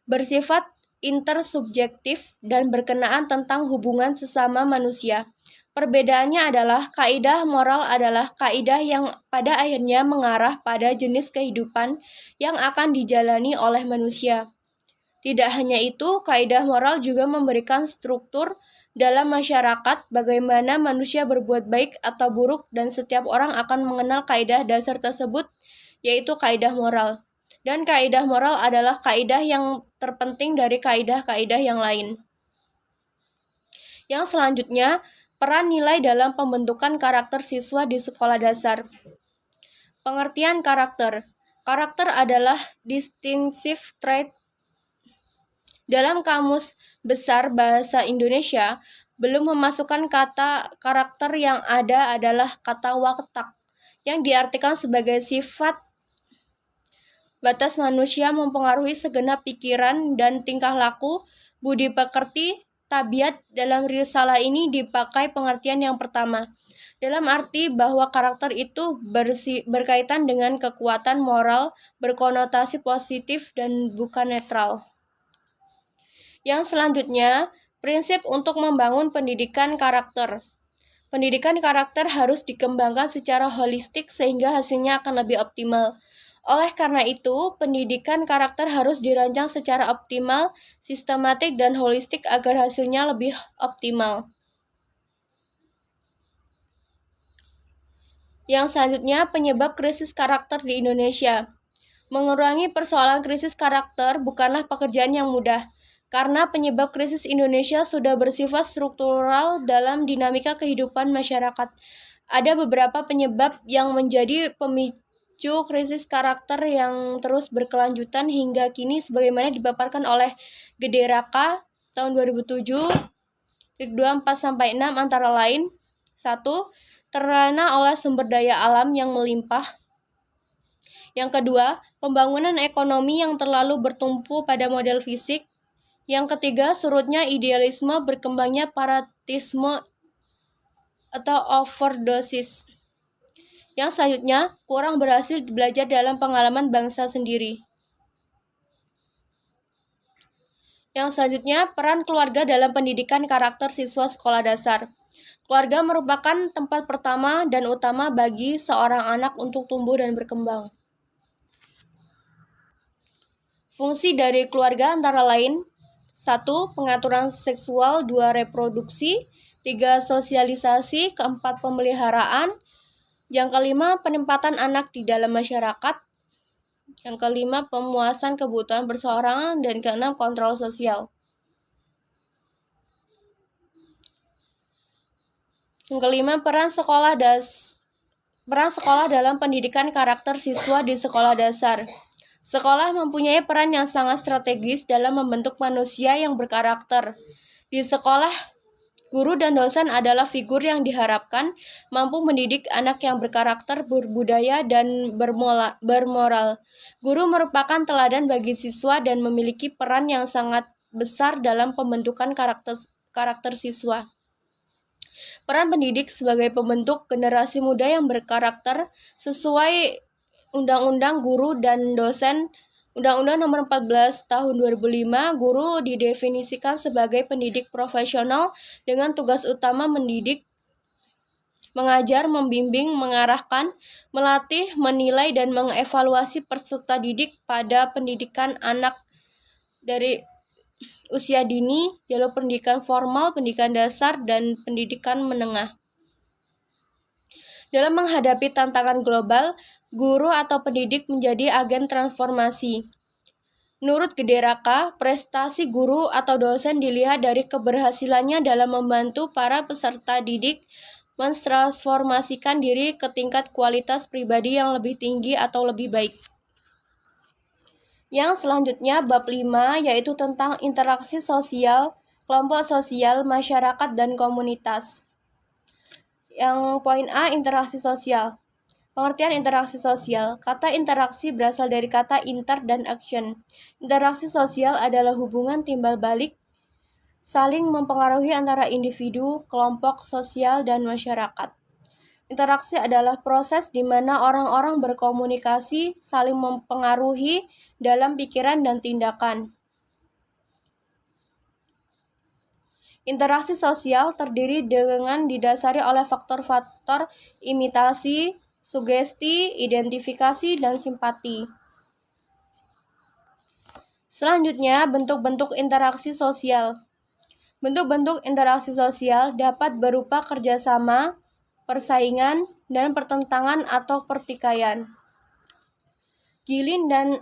bersifat intersubjektif dan berkenaan tentang hubungan sesama manusia. Perbedaannya adalah kaidah moral adalah kaidah yang pada akhirnya mengarah pada jenis kehidupan yang akan dijalani oleh manusia. Tidak hanya itu, kaidah moral juga memberikan struktur dalam masyarakat bagaimana manusia berbuat baik atau buruk dan setiap orang akan mengenal kaidah dasar tersebut, yaitu kaidah moral. Dan kaidah moral adalah kaidah yang terpenting dari kaidah-kaidah yang lain. Yang selanjutnya, peran nilai dalam pembentukan karakter siswa di sekolah dasar. Pengertian karakter. Karakter adalah distinctive trait. Dalam Kamus Besar Bahasa Indonesia, belum memasukkan kata karakter yang ada adalah kata watak, yang diartikan sebagai sifat batas manusia mempengaruhi segenap pikiran dan tingkah laku, budi pekerti, tabiat. Dalam risalah ini dipakai pengertian yang pertama, dalam arti bahwa karakter itu berkaitan dengan kekuatan moral, berkonotasi positif dan bukan netral. Yang selanjutnya, prinsip untuk membangun pendidikan karakter. Pendidikan karakter harus dikembangkan secara holistik sehingga hasilnya akan lebih optimal. Oleh karena itu, pendidikan karakter harus dirancang secara optimal, sistematik, dan holistik agar hasilnya lebih optimal. Yang selanjutnya, penyebab krisis karakter di Indonesia. Mengurangi persoalan krisis karakter bukanlah pekerjaan yang mudah, karena penyebab krisis Indonesia sudah bersifat struktural dalam dinamika kehidupan masyarakat. Ada beberapa penyebab yang menjadi pemicu krisis karakter yang terus berkelanjutan hingga kini sebagaimana dipaparkan oleh Gede Raka tahun 2007, 24-6 antara lain. 1. Terlena oleh sumber daya alam yang melimpah. Yang kedua, pembangunan ekonomi yang terlalu bertumpu pada model fisik. Yang ketiga, surutnya idealisme, berkembangnya fanatisme atau overdosis. Yang selanjutnya, kurang berhasil belajar dalam pengalaman bangsa sendiri. Yang selanjutnya, peran keluarga dalam pendidikan karakter siswa sekolah dasar. Keluarga merupakan tempat pertama dan utama bagi seorang anak untuk tumbuh dan berkembang. Fungsi dari keluarga antara lain: 1. Pengaturan seksual, 2. Reproduksi, 3. Sosialisasi, 4. Pemeliharaan, yang kelima, penempatan anak di dalam masyarakat, yang kelima, pemuasan kebutuhan perseorangan, dan keenam, kontrol sosial. Yang kelima, peran sekolah dalam pendidikan karakter siswa di sekolah dasar. Sekolah mempunyai peran yang sangat strategis dalam membentuk manusia yang berkarakter. Di sekolah, guru dan dosen adalah figur yang diharapkan mampu mendidik anak yang berkarakter, berbudaya, dan bermoral. Guru merupakan teladan bagi siswa dan memiliki peran yang sangat besar dalam pembentukan karakter siswa. Peran pendidik sebagai pembentuk generasi muda yang berkarakter sesuai Undang-Undang Guru dan Dosen. Undang-Undang Nomor 14 Tahun 2005, guru didefinisikan sebagai pendidik profesional dengan tugas utama mendidik, mengajar, membimbing, mengarahkan, melatih, menilai, dan mengevaluasi peserta didik pada pendidikan anak dari usia dini, jalur pendidikan formal, pendidikan dasar, dan pendidikan menengah. Dalam menghadapi tantangan global, guru atau pendidik menjadi agen transformasi. Menurut Gede Raka, prestasi guru atau dosen dilihat dari keberhasilannya dalam membantu para peserta didik mentransformasikan diri ke tingkat kualitas pribadi yang lebih tinggi atau lebih baik. Yang selanjutnya, bab 5, yaitu tentang interaksi sosial, kelompok sosial, masyarakat, dan komunitas. Yang poin A, interaksi sosial. Pengertian interaksi sosial. Kata interaksi berasal dari kata inter dan action. Interaksi sosial adalah hubungan timbal balik saling mempengaruhi antara individu, kelompok sosial, dan masyarakat. Interaksi adalah proses di mana orang-orang berkomunikasi, saling mempengaruhi dalam pikiran dan tindakan. Interaksi sosial terdiri dengan didasari oleh faktor-faktor imitasi, sugesti, identifikasi, dan simpati. Selanjutnya, bentuk-bentuk interaksi sosial. Bentuk-bentuk interaksi sosial dapat berupa kerjasama, persaingan, dan pertentangan atau pertikaian. Gilin dan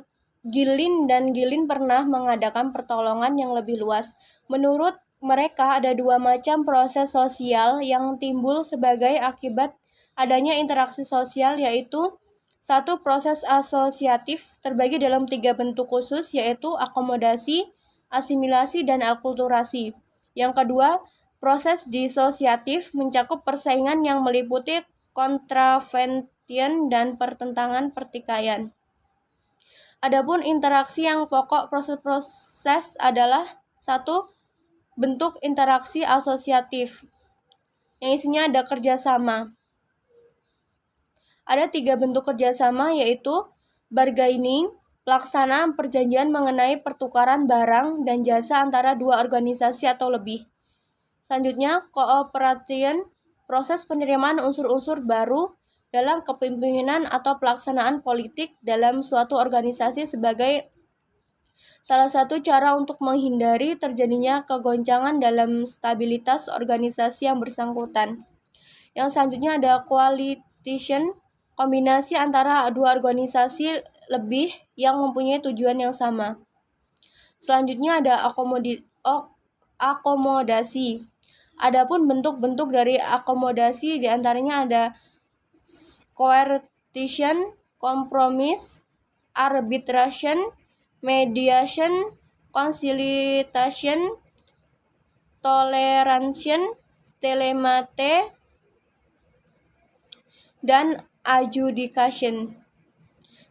Gilin pernah mengadakan pertolongan yang lebih luas. Menurut mereka ada dua macam proses sosial yang timbul sebagai akibat adanya interaksi sosial, yaitu satu, proses asosiatif terbagi dalam tiga bentuk khusus, yaitu akomodasi, asimilasi, dan akulturasi. Yang kedua, proses disosiatif mencakup persaingan yang meliputi kontravention dan pertentangan pertikaian. Adapun interaksi yang pokok proses-proses adalah satu, bentuk interaksi asosiatif, yang isinya ada kerjasama. Ada tiga bentuk kerjasama, yaitu bargaining, pelaksanaan perjanjian mengenai pertukaran barang dan jasa antara dua organisasi atau lebih. Selanjutnya, cooperation, proses penerimaan unsur-unsur baru dalam kepemimpinan atau pelaksanaan politik dalam suatu organisasi sebagai salah satu cara untuk menghindari terjadinya kegoncangan dalam stabilitas organisasi yang bersangkutan. Yang selanjutnya ada coalition, kombinasi antara dua organisasi lebih yang mempunyai tujuan yang sama. Selanjutnya ada akomodasi. Adapun bentuk-bentuk dari akomodasi diantaranya ada coercion, kompromis, arbitration, mediation, conciliation, toleration, stalemate, dan adjudication.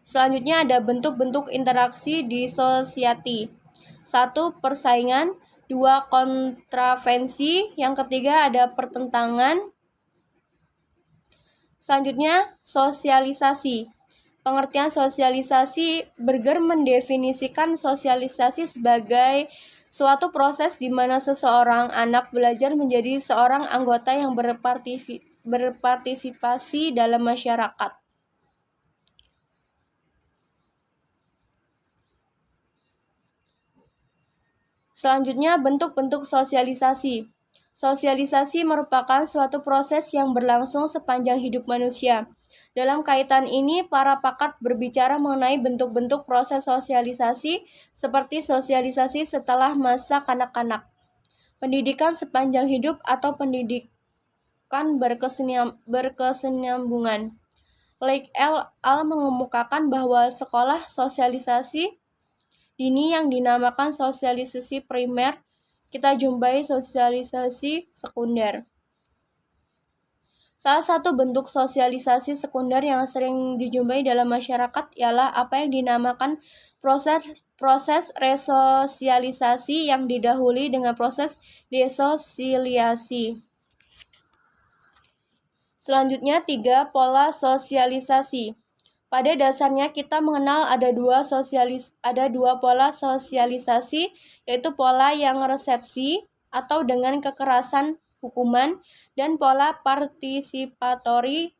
Selanjutnya ada bentuk-bentuk interaksi disosiati. 1. Persaingan. 2. Kontravensi. Yang ketiga ada pertentangan. Selanjutnya sosialisasi. Pengertian sosialisasi, Berger mendefinisikan sosialisasi sebagai suatu proses di mana seseorang anak belajar menjadi seorang anggota yang berpartisipasi dalam masyarakat. Selanjutnya, bentuk-bentuk sosialisasi. Sosialisasi merupakan suatu proses yang berlangsung sepanjang hidup manusia. Dalam kaitan ini, para pakar berbicara mengenai bentuk-bentuk proses sosialisasi seperti sosialisasi setelah masa kanak-kanak, pendidikan sepanjang hidup atau pendidikan berkesinambungan. Lake al mengemukakan bahwa sekolah sosialisasi dini yang dinamakan sosialisasi primer, kita jumpai sosialisasi sekunder. Salah satu bentuk sosialisasi sekunder yang sering dijumpai dalam masyarakat ialah apa yang dinamakan proses resosialisasi yang didahului dengan proses desosialisasi. Selanjutnya, 3. Pola sosialisasi. Pada dasarnya kita mengenal ada dua pola sosialisasi, yaitu pola yang resepsi atau dengan kekerasan hukuman dan pola partisipatori.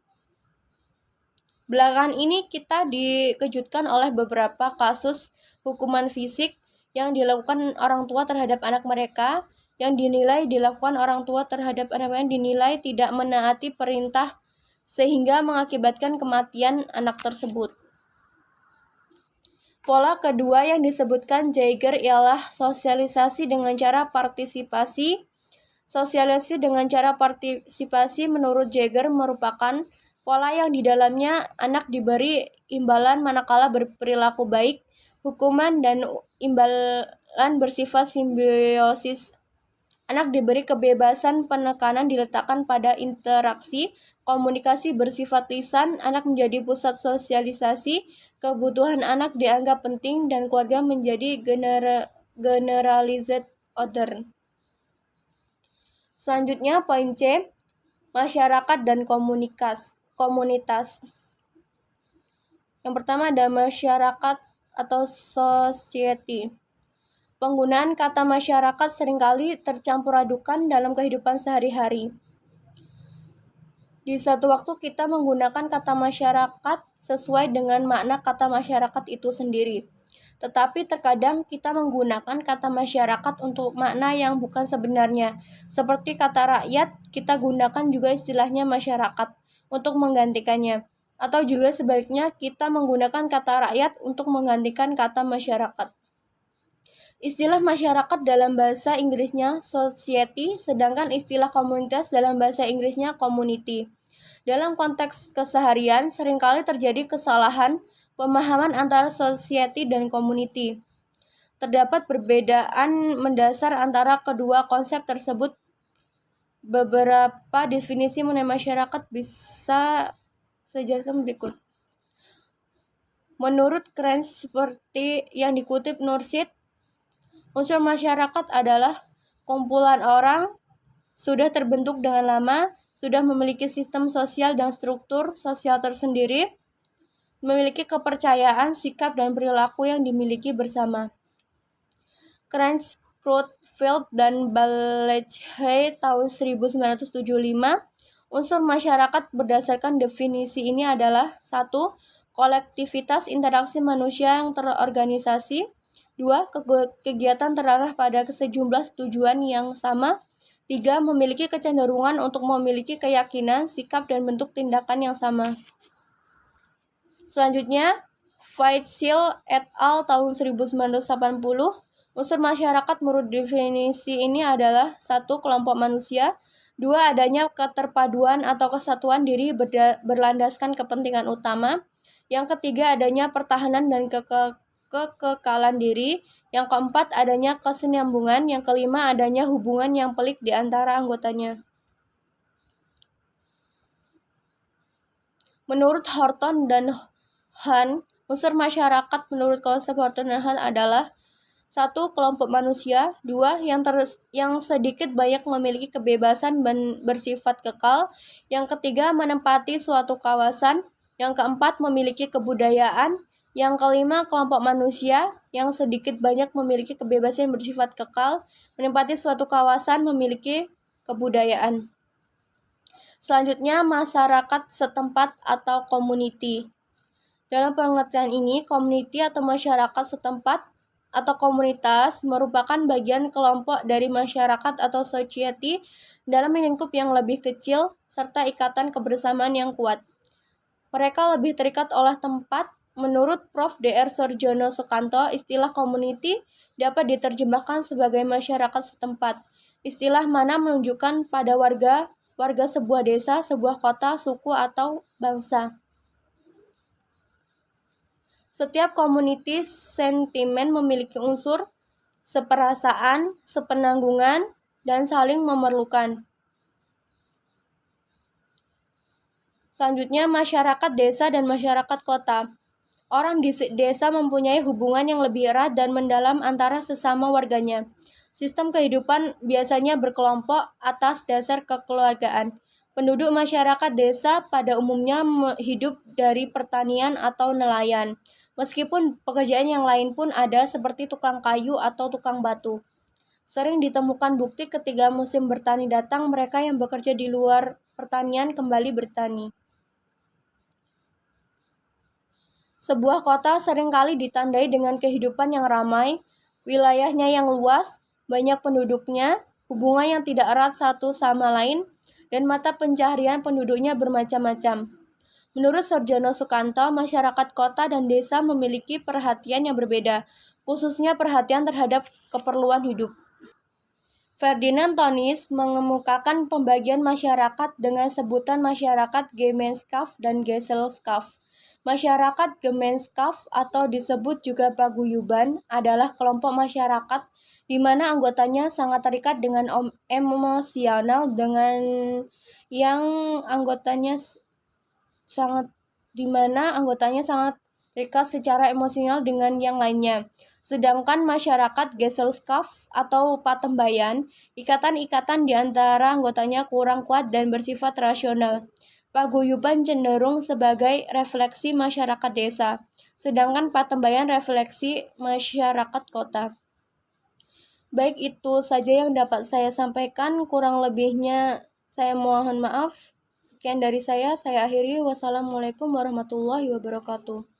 Belakangan ini kita dikejutkan oleh beberapa kasus hukuman fisik yang dilakukan orang tua terhadap anak mereka, yang dilakukan orang tua terhadap anak mereka dinilai tidak menaati perintah sehingga mengakibatkan kematian anak tersebut. Pola kedua yang disebutkan Jaeger ialah sosialisasi dengan cara partisipasi. Sosialisasi dengan cara partisipasi menurut Jaeger merupakan pola yang di dalamnya anak diberi imbalan manakala berperilaku baik, hukuman dan imbalan bersifat simbiosis. Anak diberi kebebasan, penekanan diletakkan pada interaksi, komunikasi bersifat lisan, anak menjadi pusat sosialisasi, kebutuhan anak dianggap penting, dan keluarga menjadi generalized order. Selanjutnya poin C, masyarakat dan komunitas. Yang pertama ada masyarakat atau society. Penggunaan kata masyarakat seringkali tercampur adukan dalam kehidupan sehari-hari. Di satu waktu kita menggunakan kata masyarakat sesuai dengan makna kata masyarakat itu sendiri. Tetapi terkadang kita menggunakan kata masyarakat untuk makna yang bukan sebenarnya. Seperti kata rakyat, kita gunakan juga istilahnya masyarakat untuk menggantikannya. Atau juga sebaliknya, kita menggunakan kata rakyat untuk menggantikan kata masyarakat. Istilah masyarakat dalam bahasa Inggrisnya society, sedangkan istilah komunitas dalam bahasa Inggrisnya community. Dalam konteks keseharian, seringkali terjadi kesalahan pemahaman antara society dan community. Terdapat perbedaan mendasar antara kedua konsep tersebut. Beberapa definisi mengenai masyarakat bisa saya jelaskan berikut. Menurut Krenz seperti yang dikutip Nursid, unsur masyarakat adalah kumpulan orang sudah terbentuk dengan lama, sudah memiliki sistem sosial dan struktur sosial tersendiri, memiliki kepercayaan, sikap, dan perilaku yang dimiliki bersama. Krenz, Crutchfield, dan Baleche tahun 1975, unsur masyarakat berdasarkan definisi ini adalah 1. Kolektivitas interaksi manusia yang terorganisasi. 2. Kegiatan terarah pada sejumlah tujuan yang sama. 3. Memiliki kecenderungan untuk memiliki keyakinan, sikap, dan bentuk tindakan yang sama. Selanjutnya, Feitzel et al. Tahun 1980, unsur masyarakat menurut definisi ini adalah 1. Kelompok manusia. 2. Adanya keterpaduan atau kesatuan diri berlandaskan kepentingan utama. Yang ketiga, adanya pertahanan dan kekekalan diri. Yang keempat, adanya kesinambungan. Yang kelima, adanya hubungan yang pelik di antara anggotanya. Menurut Horton dan Hahn, unsur masyarakat menurut konsep Horton dan Hahn adalah 1. Kelompok manusia. 2. Yang sedikit banyak memiliki kebebasan dan bersifat kekal. Yang ketiga, menempati suatu kawasan. Yang keempat, memiliki kebudayaan. Yang kelima, kelompok manusia yang sedikit banyak memiliki kebebasan yang bersifat kekal, menempati suatu kawasan, memiliki kebudayaan. Selanjutnya, masyarakat setempat atau community. Dalam pengertian ini, community atau masyarakat setempat atau komunitas merupakan bagian kelompok dari masyarakat atau society dalam lingkup yang lebih kecil serta ikatan kebersamaan yang kuat. Mereka lebih terikat oleh tempat. Menurut Prof. Dr. Soerjono Sukanto, istilah community dapat diterjemahkan sebagai masyarakat setempat. Istilah mana menunjukkan pada warga sebuah desa, sebuah kota, suku, atau bangsa. Setiap community sentimen memiliki unsur seperasaan, sepenanggungan, dan saling memerlukan. Selanjutnya, masyarakat desa dan masyarakat kota. Orang di desa mempunyai hubungan yang lebih erat dan mendalam antara sesama warganya. Sistem kehidupan biasanya berkelompok atas dasar kekeluargaan. Penduduk masyarakat desa pada umumnya hidup dari pertanian atau nelayan. Meskipun pekerjaan yang lain pun ada seperti tukang kayu atau tukang batu. Sering ditemukan bukti ketika musim bertani datang, mereka yang bekerja di luar pertanian kembali bertani. Sebuah kota seringkali ditandai dengan kehidupan yang ramai, wilayahnya yang luas, banyak penduduknya, hubungan yang tidak erat satu sama lain, dan mata pencaharian penduduknya bermacam-macam. Menurut Soerjono Sukanto, masyarakat kota dan desa memiliki perhatian yang berbeda, khususnya perhatian terhadap keperluan hidup. Ferdinand Tönnies mengemukakan pembagian masyarakat dengan sebutan masyarakat Gemeinschaft dan Gesellschaft. Masyarakat Gemeinschaft atau disebut juga paguyuban adalah kelompok masyarakat di mana anggotanya sangat terikat dengan emosional dengan yang anggotanya sangat terikat secara emosional dengan yang lainnya. Sedangkan masyarakat Gesellschaft atau patembayan, ikatan-ikatan di antara anggotanya kurang kuat dan bersifat rasional. Paguyuban cenderung sebagai refleksi masyarakat desa, sedangkan patembayan refleksi masyarakat kota. Baik, itu saja yang dapat saya sampaikan, kurang lebihnya saya mohon maaf. Sekian dari saya akhiri. Wassalamualaikum warahmatullahi wabarakatuh.